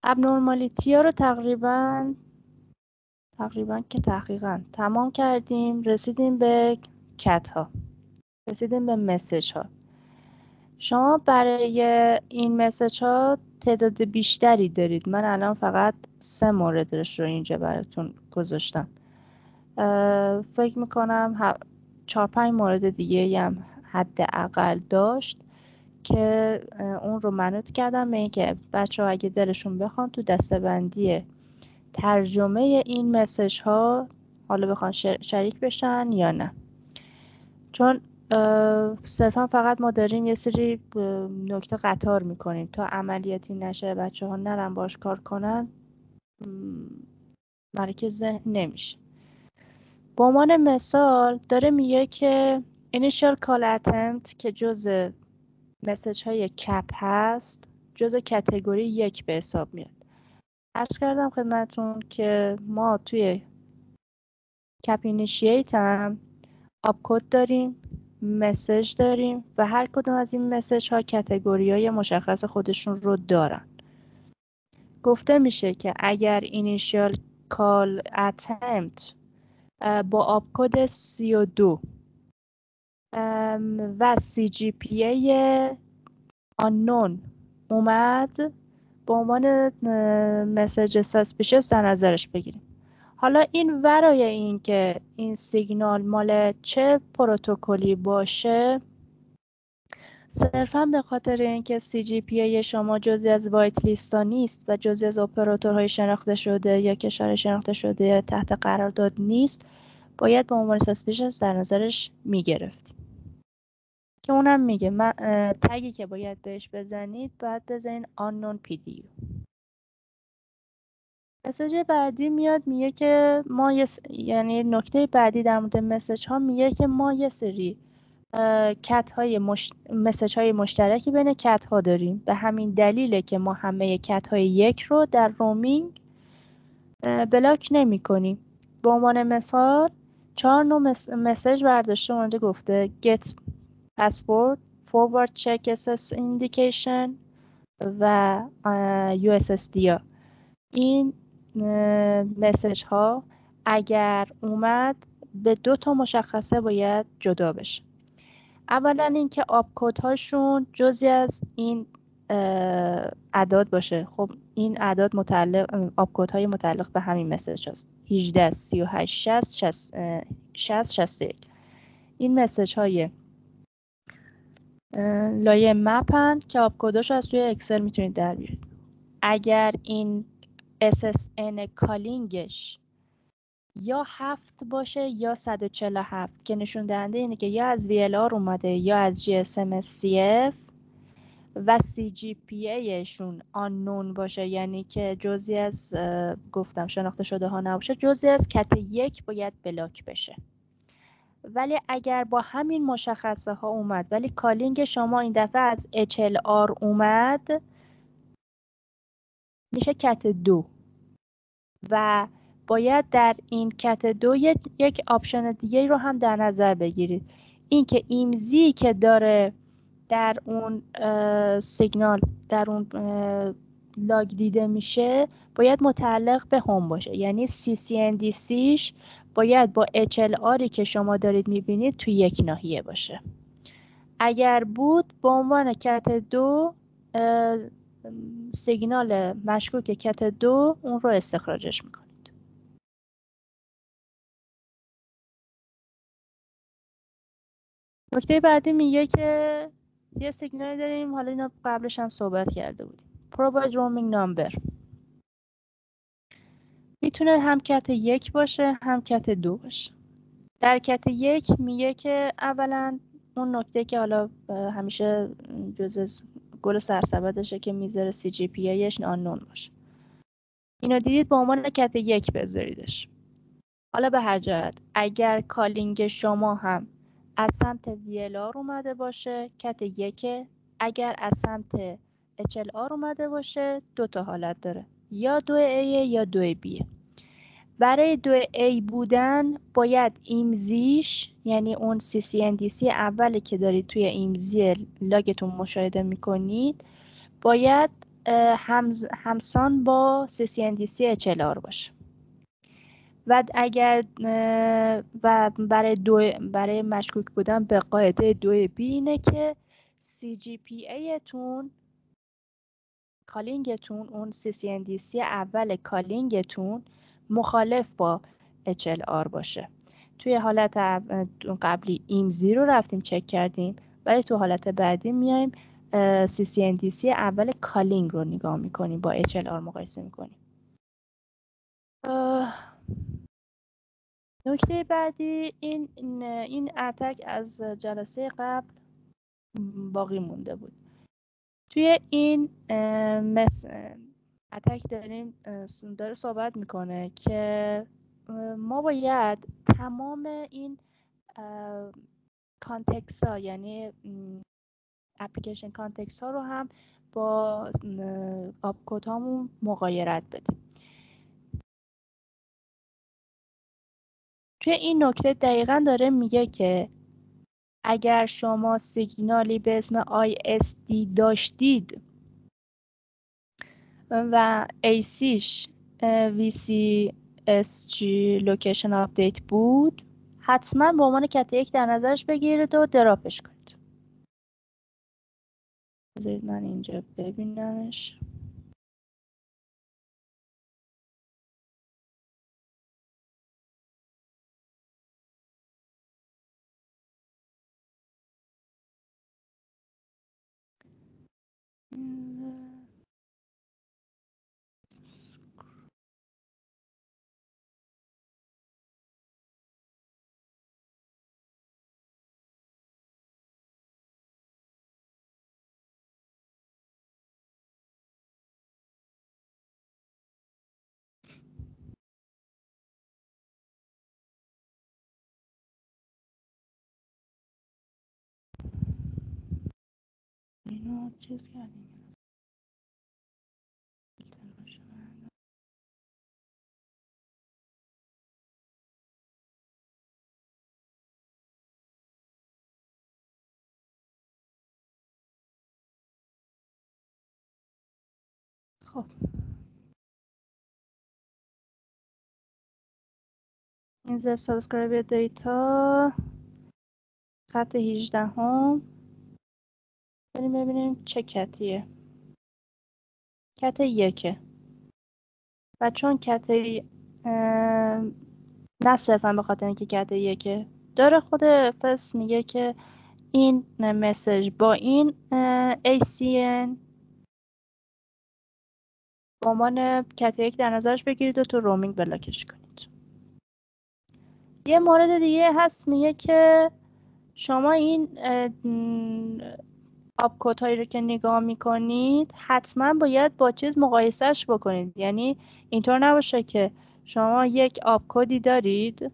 ابنورمالیتی ها رو تقریبا که تحقیقا تمام کردیم. رسیدیم به کت ها، رسیدیم به مسیج ها. شما برای این مسیج ها تعداد بیشتری دارید. من الان فقط 3 موردش رو اینجا براتون گذاشتم. فکر میکنم 4-5 مورد دیگه هم حداقل داشت که اون رو منوط کردم به اینکه بچه‌ها اگه دلشون بخوان تو دسته‌بندی ترجمه این مسیج ها حالا بخوان شریک بشن یا نه. چون صرفا فقط ما داریم یه سری نکته قطار میکنیم تا عملیاتی نشه، بچه ها نرن باش کار کنن، مرکز ذهن نمیشه. به عنوان مثال داره میگه که initial call attempt که جز مسیج های کپ هست جز کتگوری 1 به حساب میاد. عرض کردم خدمتون که ما توی کپ اینیشییت هم آپ کد داریم، مسیج داریم و هر کدوم از این مسیج ها کتگوری های مشخص خودشون رو دارن. گفته میشه که اگر initial call attempt با آپ کد 32 و CGPA unknown اومد به عنوان مسیج ساسپیشس در نظرش بگیریم. حالا این ورای این که این سیگنال مال چه پروتکلی باشه، صرفا به خاطر اینکه CGPA شما جزئی از وایت لیستا نیست و جزئی از اپراتورهای شناخته شده یا کشور شناخته شده تحت قرارداد نیست، باید به عنوان ساسپیشس در نظرش میگرفتیم. که اونم میگه تگی که باید بهش بزنید باید بزنید unknown PDU. مسیج بعدی میاد میگه که ما یعنی نکته بعدی در مورد مسیج ها میگه که ما یه سری مسیج های مشترکی بین کت ها داریم. به همین دلیله که ما همه کت های 1 رو در رومینگ بلاک نمی کنیم. به عنوان مثال 4 نوع مسیج برداشته اونجا گفته get password، forward check SS indication و USSD. این مسیج ها اگر اومد به 2 تا مشخصه باید جدا بشه. اولا اینکه آپ کد هاشون جزئی از این اعداد باشه. خب این اعداد آپ کد های متعلق به همین مسیج هست: 18 38 60 61. این مسیج های لایه مپن که آپ کداش از توی اکسل میتونید در بیارید. اگر این SSN کالینگش یا 7 باشه یا 147 که نشون دهنده اینه که یا از VLR اومده یا از GSM-CF و CGPA شون unknown باشه، یعنی که جزئی از گفتم شناخته شده ها نباشه، جزئی از کت 1 باید بلاک بشه. ولی اگر با همین مشخصه ها اومد ولی کالینگ شما این دفعه از HLR اومد، میشه کت 2 و باید در این کت 2 یک آپشن دیگه رو هم در نظر بگیرید. این که ایمزی که داره در اون سیگنال در اون لاگ دیده میشه باید متعلق به هوم باشه، یعنی CCNDCش باید با HLRی که شما دارید میبینید توی یک ناحیه باشه. اگر بود به عنوان کت 2 سیگنال مشکوک کت 2 اون رو استخراجش میکنید. نکته بعدی میگه که یه سیگنالی داریم، حالا اینا قبلش هم صحبت کرده بودیم، provide roaming number. میتونه هم کت 1 باشه هم کت 2 باشه. در کت 1 میگه که اولا اون نکته که حالا همیشه جزء گل سرسبدشه که میذاره CGPAش unknown باشه. اینو دیدید به عنوان کت 1 بذاریدش. حالا به هر جهت اگر کالینگ شما هم از سمت VLR اومده باشه کت 1، اگر از سمت HLR اومده باشه 2 تا حالت داره، یا 2A یا 2B. برای 2A بودن باید ایمزیش، یعنی اون CCNDC اولی که دارید توی ایمزی لاگتون مشاهده میکنید، باید همسان با CCNDC HLR باشه. و اگر و برای مشکوک بودن به قاعده 2B اینه که CGPA تون، کالینگتون، اون CCNDC اول کالینگتون مخالف با HLR باشه. توی حالت قبلی ایمزی رو رفتیم چک کردیم، ولی تو حالت بعدی میایم CCNDC اول کالینگ رو نگاه میکنیم، با HLR مقایسه میکنیم. نکته بعدی این اتک از جلسه قبل باقی مونده بود. توی این اتک داره صحبت میکنه که ما باید تمام این کانتکست ها، یعنی اپلیکیشن کانتکست ها رو هم با آپکود هامون مغایرت بدیم. توی این نکته دقیقاً داره میگه که اگر شما سیگنالی به اسم ISD داشتید و ACش VCSG Location Update بود، حتما به عنوان کت 1 در نظرش بگیرید و دراپش کنید. بذارید من اینجا ببینمش. اینو چیز کردیم. خب این سابسکرایبر دیتا خط 18 هم. بریم ببینیم چه کتیه. کت 1 و چون کت نه صرفا به خاطر اینکه کت 1 داره، خود پس میگه که این مسیج با این ACN با عنوان کت 1 در نظرش بگیرید و تو رومینگ بلاکش کنید. یه مورد دیگه هست، میگه که شما این آپکود هایی رو که نگاه میکنید حتما باید با چیز مقایسهش بکنید. یعنی اینطور نباشه که شما یک آپکودی دارید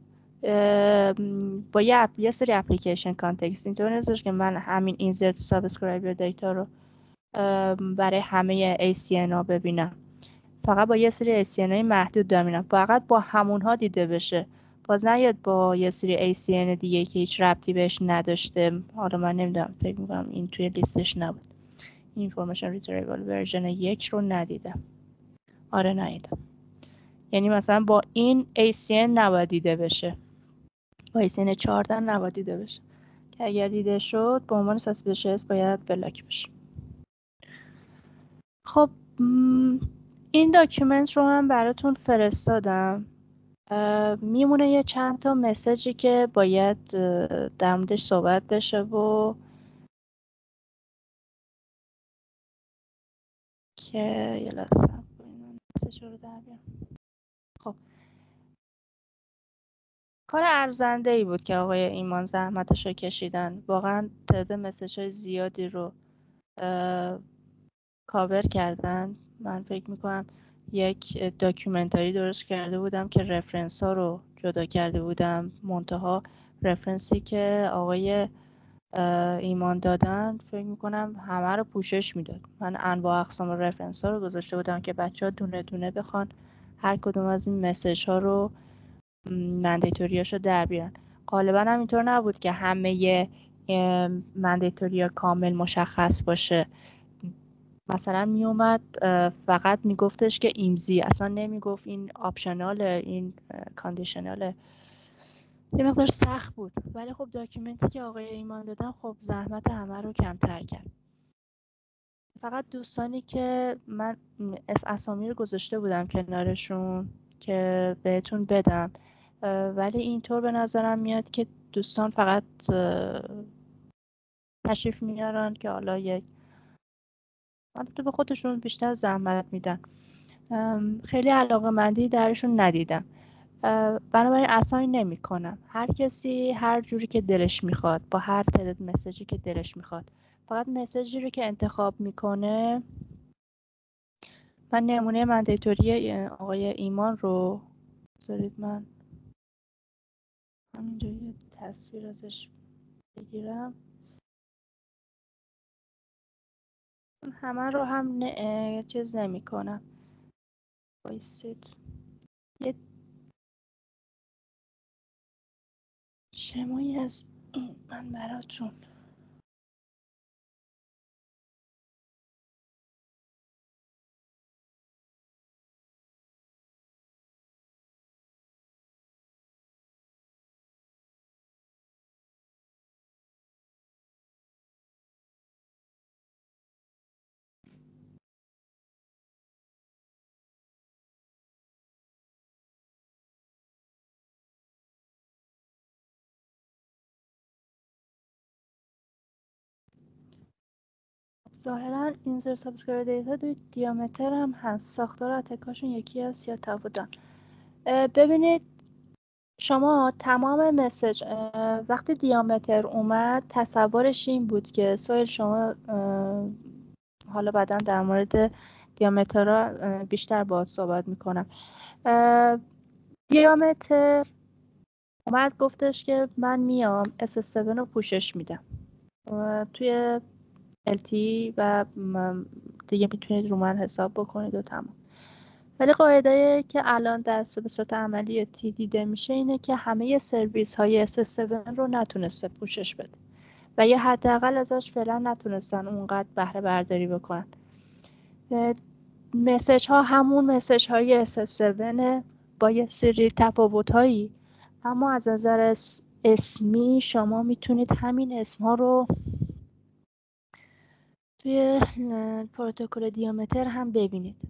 با یه سری اپلیکیشن کانتکست، اینطور نیستش که من همین اینسرت سابسکرایبر دیتا رو برای همه ACN ها ببینم، فقط با یه سری ACN های محدود دارم، فقط با همونها دیده بشه. باز نیاد با یه سری ACN دیگه که هیچ ربطی بهش نداشته. حالا من نمیدونم، فکر میکنم این توی لیستش نبود. اینفورمیشن ریتریوال ورژن 1 رو ندیدم. آره ندیدم. یعنی مثلا با این ACN نباید دیده بشه، با ACN 14 نباید دیده بشه، که اگر دیده شد به عنوان ساسپیشس باید بلاک بشه. خب این داکیومنت رو هم براتون فرستادم. میمونه یه چند تا مسیجی که باید در موردش صحبت بشه و که یه لحظه مسیج رو در بیارم. خب کار ارزنده ای بود که آقای ایمان زحمتش رو کشیدن. واقعا تعداد مسیج های زیادی رو کاور کردن. من فکر میکنم یک داکیومنتاری درست کرده بودم که رفرنس ها رو جدا کرده بودم، منتها رفرنسی که آقای ایمان دادن فکر میکنم همه رو پوشش میداد. من انواع اقسام رفرنس ها رو گذاشته بودم که بچه ها دونه دونه بخوان هر کدوم از این مسیج ها رو مندیتوریاشو در بیارن. غالبا هم اینطور نبود که همه مندیتوریا کامل مشخص باشه. مثلا میومد فقط میگفتش که ایمزی، اصلا نمیگفت این آپشناله، این کاندیشناله. یه مقدار سخت بود، ولی خب داکیومنتی که آقای ایمان دادن خب زحمت همه رو کمتر کرد. فقط دوستانی که من اسامی رو گذاشته بودم کنارشون که بهتون بدم، ولی اینطور به نظرم میاد که دوستان فقط تشریف میارن که حالا یک تو به خودشون بیشتر زحمت میدن. خیلی علاقه‌مندی درشون ندیدم، بنابراین اساین نمی کنم. هر کسی هر جوری که دلش میخواد، با هر تعداد مسیجی که دلش میخواد. فقط مسیجی رو که انتخاب میکنه، من نمونه مندیتوری آقای ایمان رو بذارید من همینجا یه تصویر ازش بگیرم. همه رو هم چیز نمی کنم. بایستید یه شمایی از این من براتون ظاهرا اینزر سابسکرایب دیتا دوی دیامتر هم هست. ساختار اتکاشون یکی هست یا تفاوتن. ببینید شما تمام مسیج وقتی دیامتر اومد تصورش این بود که سویل شما حالا بعدا در مورد دیامتر بیشتر باهات صحبت میکنم. دیامتر اومد گفتش که من میام SS7 رو پوشش میدم توی LT و دیگه میتونید رو من حساب بکنید و تمام. ولی قاعده که الان در به صورت عملی تی دیده میشه اینه که همه سرویس های SS7 رو نتونسته پوشش بده و یا حداقل ازش فعلا نتونستن اونقدر بهره برداری بکنن. مسیج ها همون مسیج های SS7 با یه سری تفاوت هایی، اما از نظر اسمی شما میتونید همین اسم ها رو توی پروتکل دیامتر هم ببینید.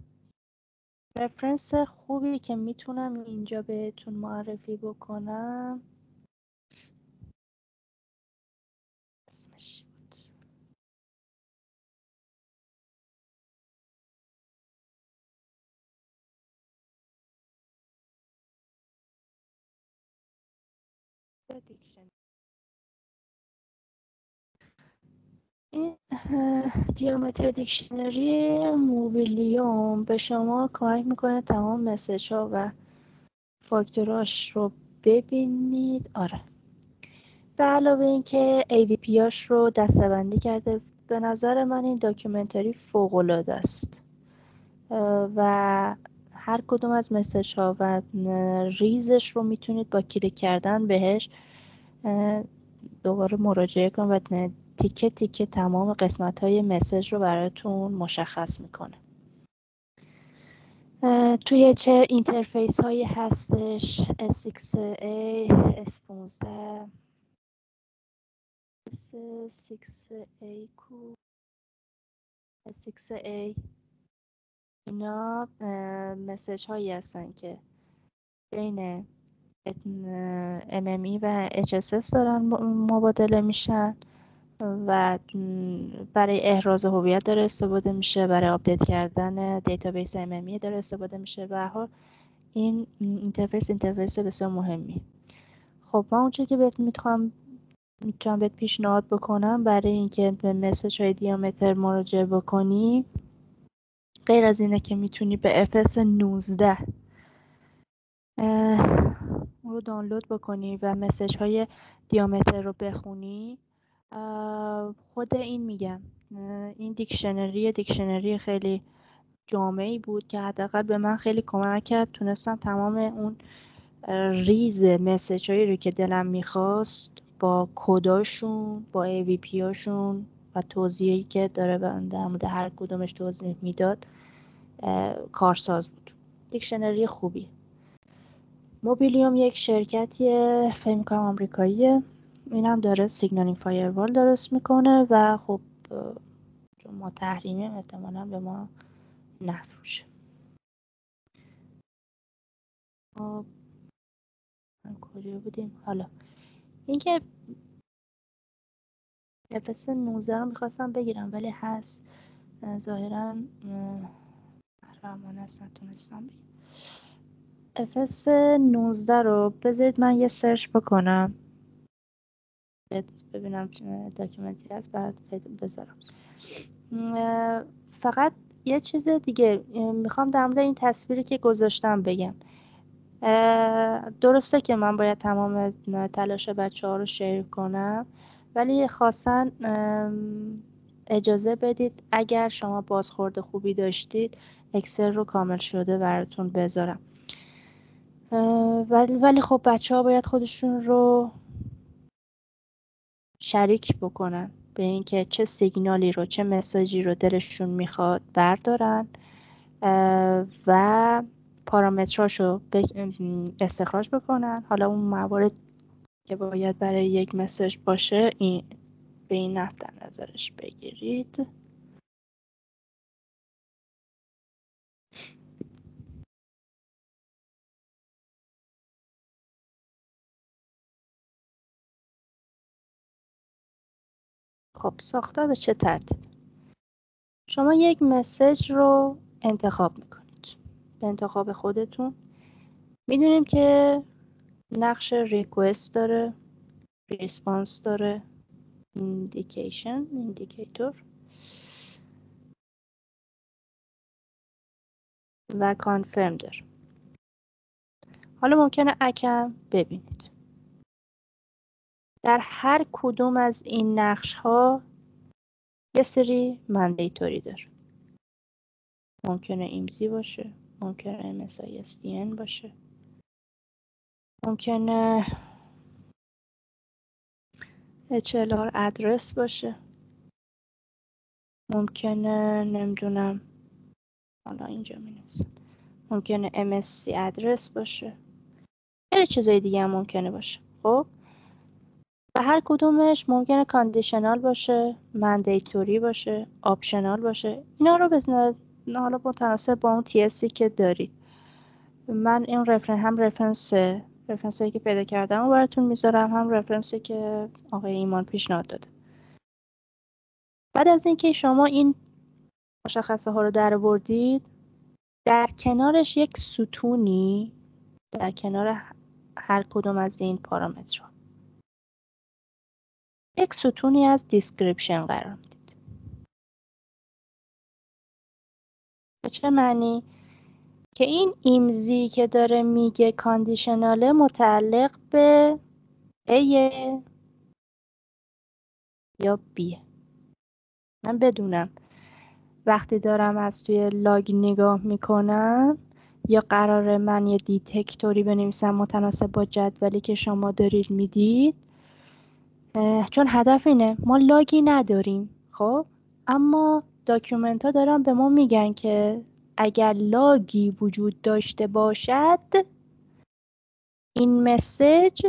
رفرنس خوبی که میتونم اینجا بهتون معرفی بکنم اسمش بود این دیامتر دیکشنری موبیلیوم به شما کمک میکنه تمام مسیج ها و فاکتوراش رو ببینید. آره، به علاوه اینکه AVP هاش رو دسته‌بندی کرده. به نظر من این داکیومنتری فوق‌العاده است و هر کدوم از مسیج ها و ریزش رو میتونید با کلیک کردن بهش دوباره مراجعه کن و تیکه تیکه تمام قسمت های مسیج رو براتون مشخص میکنه. توی چه اینترفیس هایی هستش S6A S15 S6A کو S6A اینا مسیج هایی هستن که بین MME و HSS دارن مبادله میشن و برای احراز هویت داره استفاده میشه، برای آپدیت کردن دیتابیس MME داره استفاده میشه. به هر حال این اینترفیس بسیار مهمی. خب من اون چیزی که میتونم بهت پیشنهاد بکنم برای اینکه به مسیج های دیامتر مراجعه بکنی، غیر از اینه که میتونی به FS 19 اون رو دانلود بکنی و مسیج های دیامتر رو بخونی، خود این میگم این دیکشنری خیلی جامعی بود که حداقل به من خیلی کمک کرد. تونستم تمام اون ریز مسیج هایی رو که دلم میخواست با کداشون، با AVP هاشون و توضیحی که داره در مورد هر کدومش توضیح میداد کارساز بود. دیکشنری خوبی. موبیلیوم یک شرکتیه، فکر می‌کنم آمریکاییه. این هم داره سیگنالینگ فایروال درست میکنه و خب چون ما تحریمیم احتمالاً به ما نفروشه. من کجا بودیم؟ حالا اینکه FS 19 رو میخواستم بگیرم ولی هست ظاهراً رحمان هست نتونستم بگیرم. FS 19 رو بذارید من یه سرچ بکنم ببینم داکیومنتی هست برات بذارم. فقط یه چیز دیگه میخوام در مورد این تصویری که گذاشتم بگم. درسته که من باید تمام تلاش بچه‌ها رو شیر کنم ولی خواستن اجازه بدید اگر شما بازخورد خوبی داشتید اکسل رو کامل شده براتون بذارم. ولی خب بچه‌ها باید خودشون رو شریک بکنن به اینکه چه سیگنالی رو چه مسیجی رو دلشون میخواد بردارن و پارامتراشو استخراج بکنن. حالا اون موارد که باید برای یک مسیج باشه به این نحو در نظرش بگیرید. خب ساختار به چه ترتیب؟ شما یک مسیج رو انتخاب میکنید به انتخاب خودتون. میدونیم که نقش ریکوست داره، ریسپانس داره، ایندیکیتور و کانفرم داره. حالا ممکنه اکم ببینید. در هر کدوم از این نقش ها یه سری مندیتوری داره. ممکنه ایمزی باشه، ممکنه MSI SDN باشه، ممکنه HLR ادرس باشه، ممکنه نمیدونم حالا اینجا می‌نویسم ممکنه MSC ادرس باشه، خیلی چیزای دیگه هم ممکنه باشه. خب و هر کدومش ممکنه کاندیشنال باشه، مندیتوری باشه، آپشنال باشه. اینا رو بزنید حالا متناسب با اون TSی که دارید. من این رفرنسی که پیدا کردم رو براتون میذارم، هم رفرنسی که آقای ایمان پیشنهاد داده. بعد از اینکه شما این مشخصه ها رو درآوردید، در کنارش یک ستونی در کنار هر کدوم از این پارامترها یک ستونی از دیسکریپشن قرار میدید. به چه معنی؟ که این ایمزی که داره میگه کاندیشناله متعلق به A یا B. من بدونم وقتی دارم از توی لاگ نگاه میکنم یا قراره من یه دیتکتوری بنویسم متناسب با جدولی که شما دارید میدید، چون هدف اینه ما لاگی نداریم. خب اما داکیومنت ها دارن به ما میگن که اگر لاگی وجود داشته باشد این مسیج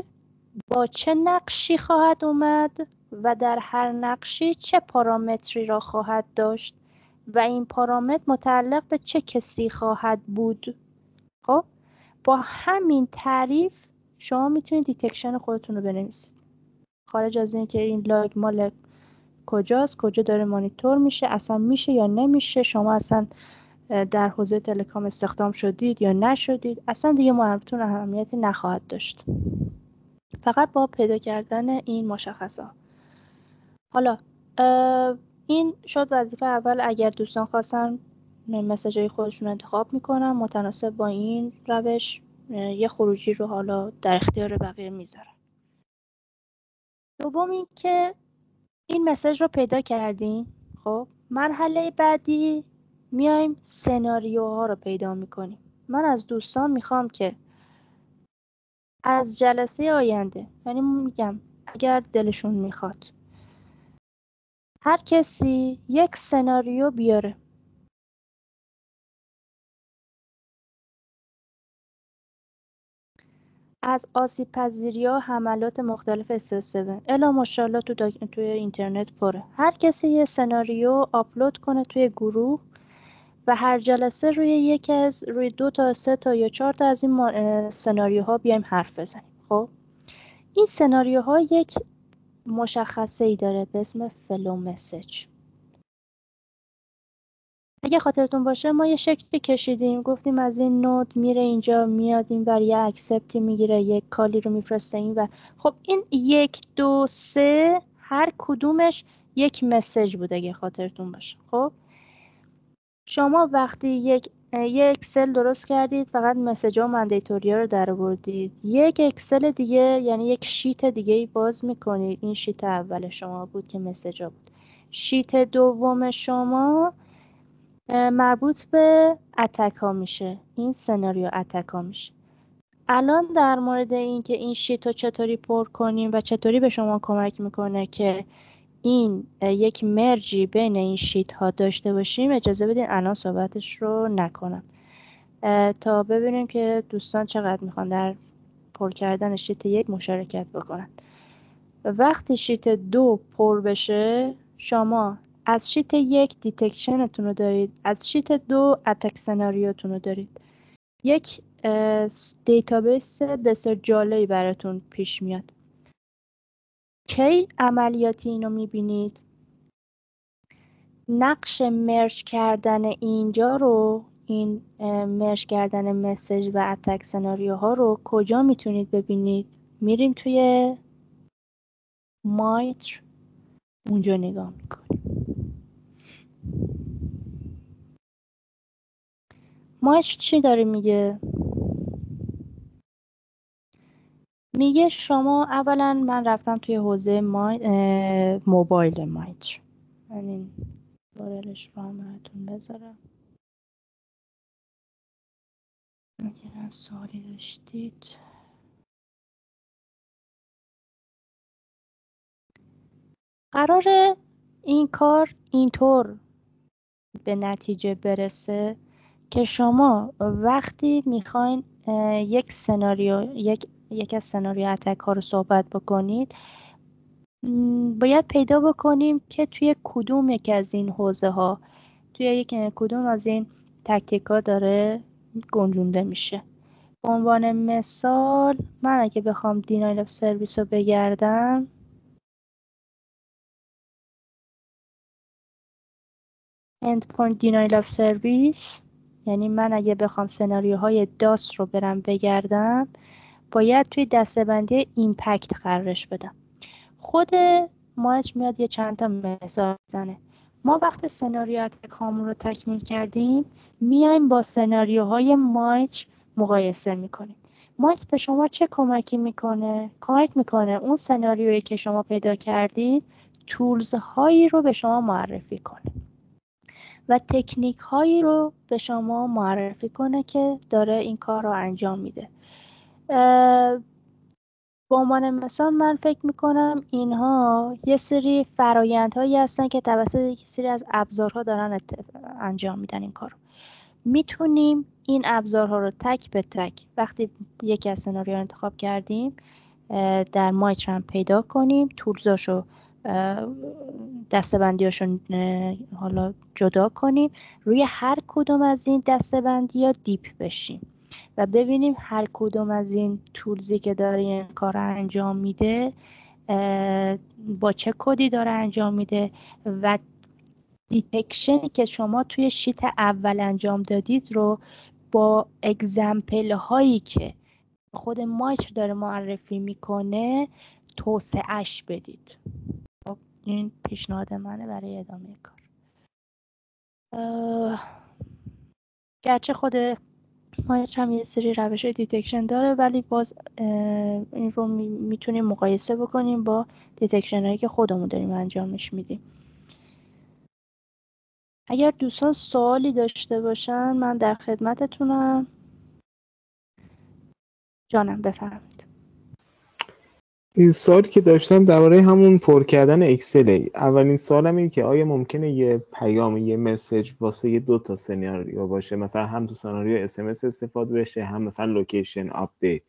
با چه نقشی خواهد اومد و در هر نقشی چه پارامتری را خواهد داشت و این پارامتر متعلق به چه کسی خواهد بود. خب با همین تعریف شما میتونید دیتکشن خودتون رو بنویسید، خارج از این که این لاگ مال کجاست، کجا داره مانیتور میشه، اصلا میشه یا نمیشه، شما اصلا در حوزه تلکام استخدام شدید یا نشدید، اصلا دیگه مربوطون اهمیتی نخواهد داشت. فقط با پیدا کردن این مشخصه. حالا این شد وظیفه اول. اگر دوستان خواستن مسیجای خودشون انتخاب میکنن متناسب با این روش یه خروجی رو حالا در اختیار بقیه میذارن. دوم این که این مسیج رو پیدا کردین. خب مرحله بعدی میایم سناریوها رو پیدا میکنیم. من از دوستان میخوام که از جلسه آینده، یعنی میگم اگر دلشون میخواد، هر کسی یک سناریو بیاره. از آسیب پذیری ها، حملات مختلف SS7 الا ماشاءالله توی اینترنت پره. هر کسی یه سناریو آپلود کنه توی گروه و هر جلسه روی 2 تا 3 تا یا 4 تا از این سناریوها بیایم حرف بزنیم. خب این سناریوها یک مشخصه ای داره به اسم فلو مسیج. اگه خاطرتون باشه ما یه شکلی کشیدیم، گفتیم از این نود میره اینجا، میاد این ور، یه اکسپتی میگیره، یک کالی رو میفرسته این ور. خب این 1 2 3 هر کدومش یک مسیج بود اگه خاطرتون باشه. خب شما وقتی یک اکسل درست کردید، فقط مسیج ها و مندیتوری ها رو در آوردید، یک اکسل دیگه یعنی یک شیت دیگه باز میکنید. این شیت اول شما بود که مسیج ها بود. شیت دوم شما مربوط به اتک ها میشه. این سناریو اتک ها میشه. الان در مورد این که این شیت رو چطوری پر کنیم و چطوری به شما کمک میکنه که این یک مرجی بین این شیت ها داشته باشیم، اجازه بدین الان صحبتش رو نکنم تا ببینیم که دوستان چقدر میخوان در پر کردن شیت 1 مشارکت بکنن. وقتی شیت 2 پر بشه، شما از شیت 1 دیتکشنتون رو دارید، از شیت 2 اتک سناریوتون رو دارید. یک دیتابیس بسیار جالبی براتون پیش میاد. کی عملیاتی اینو میبینید؟ نقش مرج کردن اینجا رو، این مرج کردن مسیج و اتک سناریوها رو کجا میتونید ببینید؟ میریم توی مایتر، اونجا نگاه میکنیم. مایتر چی داره میگه؟ میگه شما اولا، من رفتم توی حوزه موبایل مایتر، همین بارلش رو هم براتون بذارم. اگر سوالی داشتید. قراره این کار اینطور به نتیجه برسه که شما وقتی میخواین یک سناریو، یک از سناریو اتک ها رو صحبت بکنید، باید پیدا بکنیم که توی کدوم یکی از این حوزه ها، توی کدوم از این تکتیک ها داره گنجونده میشه. به عنوان مثال من اگه بخوام دینایل اف سرویس رو بگردم، endpoint denial of service، یعنی من اگه بخوام سناریوهای داس رو برم بگردم، باید توی دسته‌بندی ایمپکت قرارش بدم. خود مایچ میاد یه چند تا مثال بزنه. ما وقتی سناریو اتک هامون رو تکمیل کردیم، میایم با سناریوهای مایچ مقایسه میکنیم. مایچ به شما چه کمکی میکنه؟ کمک میکنه اون سناریویی که شما پیدا کردید تولز هایی رو به شما معرفی کنه و تکنیک هایی رو به شما معرفی کنه که داره این کار رو انجام میده. به عنوان مثال من فکر میکنم اینها یه سری فرایندهایی هستن که توسط یک سری از ابزارها دارن انجام میدن این کار رو. میتونیم این ابزارها رو تک به تک وقتی یکی از سناریو رو انتخاب کردیم در مایتر هم پیدا کنیم، تولزاشو دسته‌بندیاشو حالا جدا کنیم، روی هر کدوم از این دسته‌بندی‌ها دیپ بشیم و ببینیم هر کدوم از این تولزی که داره این کار رو انجام میده با چه کدی داره انجام میده و دیتکشنی که شما توی شیت اول انجام دادید رو با اگزمپل هایی که خود مایتر داره معرفی میکنه توسعهش بدید. خب این پیشنهاد منه برای ادامه کار. گرچه خود مایتر هم یه سری روش دیتکشن داره، ولی باز این رو میتونیم مقایسه بکنیم با دیتکشن هایی که خودمون داریم انجامش میدیم. اگر دوستان سوالی داشته باشن من در خدمتتونم. جانم بفرمایید. این سوالی که داشتم درباره همون پر کردن اکسل. اولین سوالم این که آیا ممکنه یه پیام، یه مسیج واسه یه 2 سناریو باشه، مثلا هم تو سناریو SMS استفاده بشه، هم مثلا لوکیشن آپدیت؟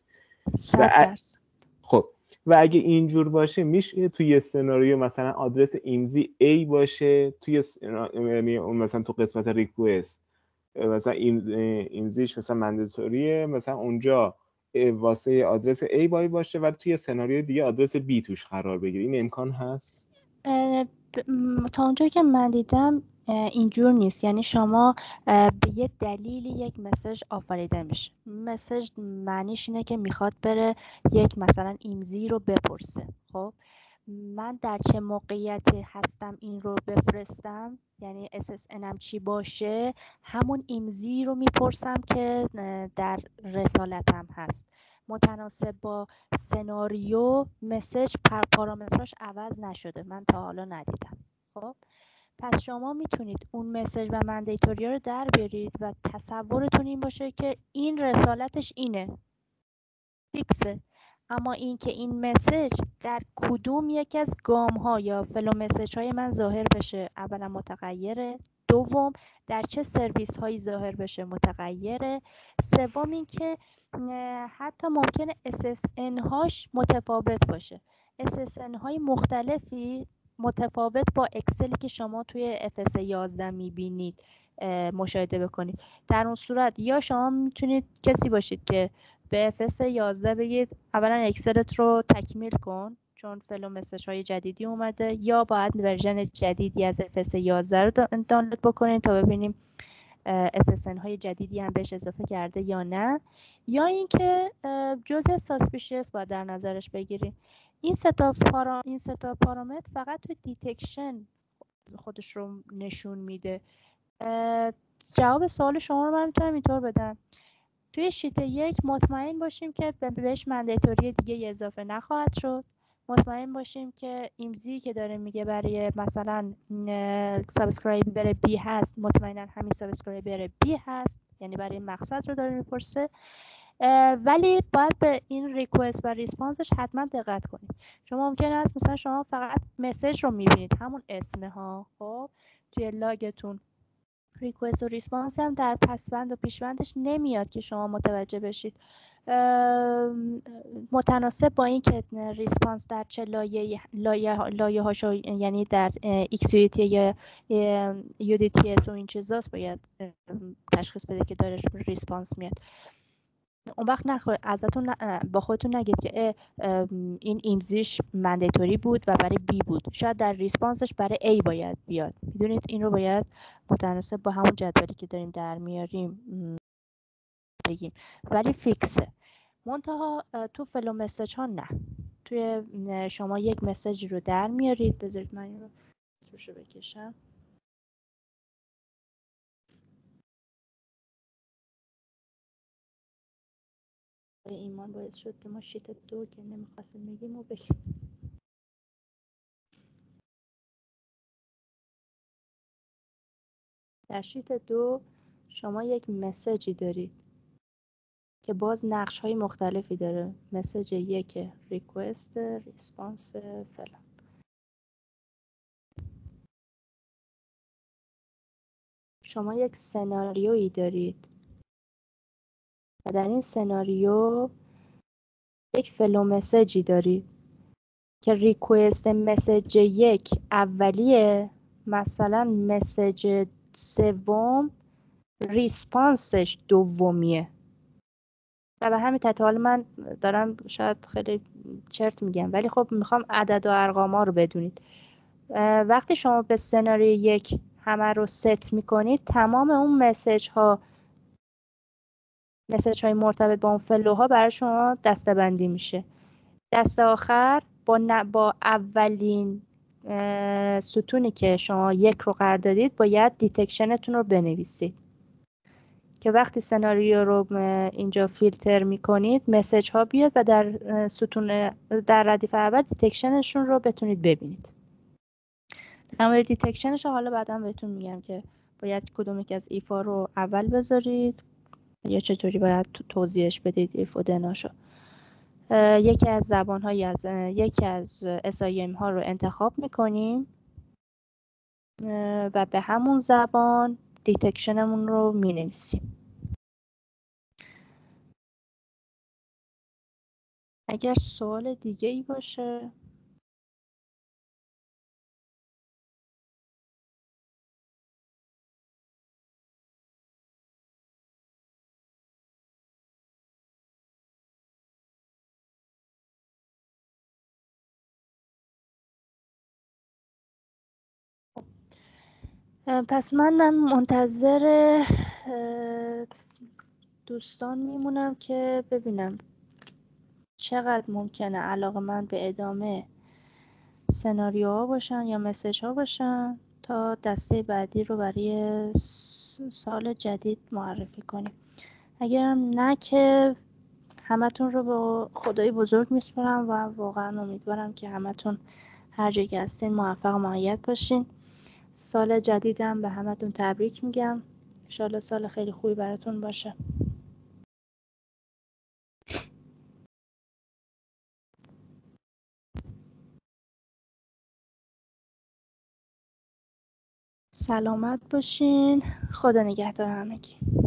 100%. خب و اگه اینجور باشه میشه توی یه سناریو مثلا آدرس ایمزی A باشه، توی یعنی مثلا تو قسمت ریکوست مثلا ایمزیش مثلا مندتوریه، مثلا اونجا واسه آدرس A باشه ولی توی سناریو دیگه آدرس B توش قرار بگیره. این امکان هست؟ تا اونجایی که من دیدم اینجور نیست. یعنی شما به یه دلیلی یک مسیج آفریده میشه. مسیج معنیش اینه که میخواد بره یک مثلا ایمزی رو بپرسه. خب من در چه موقعیتی هستم این رو بفرستم، یعنی SSNم چی باشه، همون ایمزی رو میپرسم که در رسالتم هست. متناسب با سناریو مسیج پارامتراش عوض نشده، من تا حالا ندیدم. خب پس شما میتونید اون مسیج و مندیتوری رو در بیارید و تصورتون این باشه که این رسالتش اینه، فیکسه. اما این که این مسیج در کدوم یک از گام ها یا فلو مسیج های من ظاهر بشه، اولا متغیره، دوم در چه سرویس هایی ظاهر بشه، متغیره، سوم این که حتی ممکنه SSN هاش متفاوت باشه. SSN های مختلفی متفاوت با اکسلی که شما توی FS 11 میبینید مشاهده بکنید. در اون صورت یا شما میتونید کسی باشید که به FS 11 بگید اولا اکسلت رو تکمیل کن چون فلو مسیج های جدیدی اومده، یا باید ورژن جدیدی از FS 11 رو دانلود بکنید تا ببینیم SSN های جدیدی هم بهش اضافه کرده یا نه، یا اینکه جزء ساسپیشیس باید در نظرش بگیریم. این سه تا پارامتر فقط تو دیتکشن خودش رو نشون میده. جواب سوال شما رو من میتونم اینطور بدم: توی شیت 1 مطمئن باشیم که بهش مندیتوری دیگه اضافه نخواهد شد. مطمئن باشیم که ایمزی که داره میگه برای مثلا سابسکرایبر بی هست، مطمئنا همین سابسکرایبر بی هست، یعنی برای مقصد رو داره میپرسه. ولی باید به این ریکوست و ریسپانسش حتما دقت کنید. شما ممکنه است مثلا شما فقط مسیج رو میبینید، همون اسمه ها، خب توی لاگتون ریکوست و ریسپانس هم در پسوند و پیشوندش نمیاد که شما متوجه بشید. متناسب با این که ریسپانس در چه لایه هاشو، یعنی در XUT یا UDTS و این چیزاست باید تشخیص بده که داره ریسپانس میاد. اون وقت ازتون با خودتون نگید که این ایمزیش مندیتوری بود و برای بی بود، شاید در ریسپانسش برای A باید بیاد. میدونید این رو باید متناسب با همون جدولی که داریم در میاریم بگیم، ولی فیکسه. منتها تو فلو مسیج ها نه. توی شما یک مسیج رو در میارید، بذارید من این رو اسمشو بکشم. ایمان باعث شد که ما شیت 2 که نمیخواستیم بگیم و بگیم. در شیت 2 شما یک مسیجی دارید که باز نقش های مختلفی داره. مسیج 1 ریکوست، ریسپانس، فلان. شما یک سناریویی دارید و در این سناریو یک فلو مسیجی دارید که ریکوست مسیج 1 اولیه، مثلا مسیج 3 ریسپانسش دومیه. و به همین ترتیب، حالا من دارم شاید خیلی چرت میگم ولی خب میخوام عدد و ارقاما رو بدونید. وقتی شما به سناریو 1 همه رو ست میکنید، تمام اون مسیج های مرتبط با اون فلوها برای شما دسته‌بندی میشه. دست آخر با اولین ستونی که شما 1 رو قرار دادید باید دیتکشنتون رو بنویسید که وقتی سناریو رو اینجا فیلتر میکنید مسیج ها بیاد و در ستون در ردیف اول دیتکشنشون رو بتونید ببینید. اما دیتکشنش حالا بعدا بهتون میگم که باید کدوم یک از ایفا رو اول بذارید یا چطوری باید توضیحش بدید ایف و دناشو. یکی از زبان‌های از یکی از SIM ها رو انتخاب میکنیم و به همون زبان دیتکشنمون رو مینویسیم. اگر سوال دیگه ای باشه پس من منتظر دوستان میمونم که ببینم چقدر ممکنه علاقه‌مند به ادامه سناریوها باشن یا مسیج ها باشن تا دسته بعدی رو برای سال جدید معرفی کنیم. اگرم نه که همتون رو به خدای بزرگ میسپارم و واقعا امیدوارم که همتون هر جایی که هستین موفق و مؤید باشین. سال جدیدم به همتون تبریک میگم. انشالله سال خیلی خوبی براتون باشه. سلامت باشین. خدا نگهدار همگی.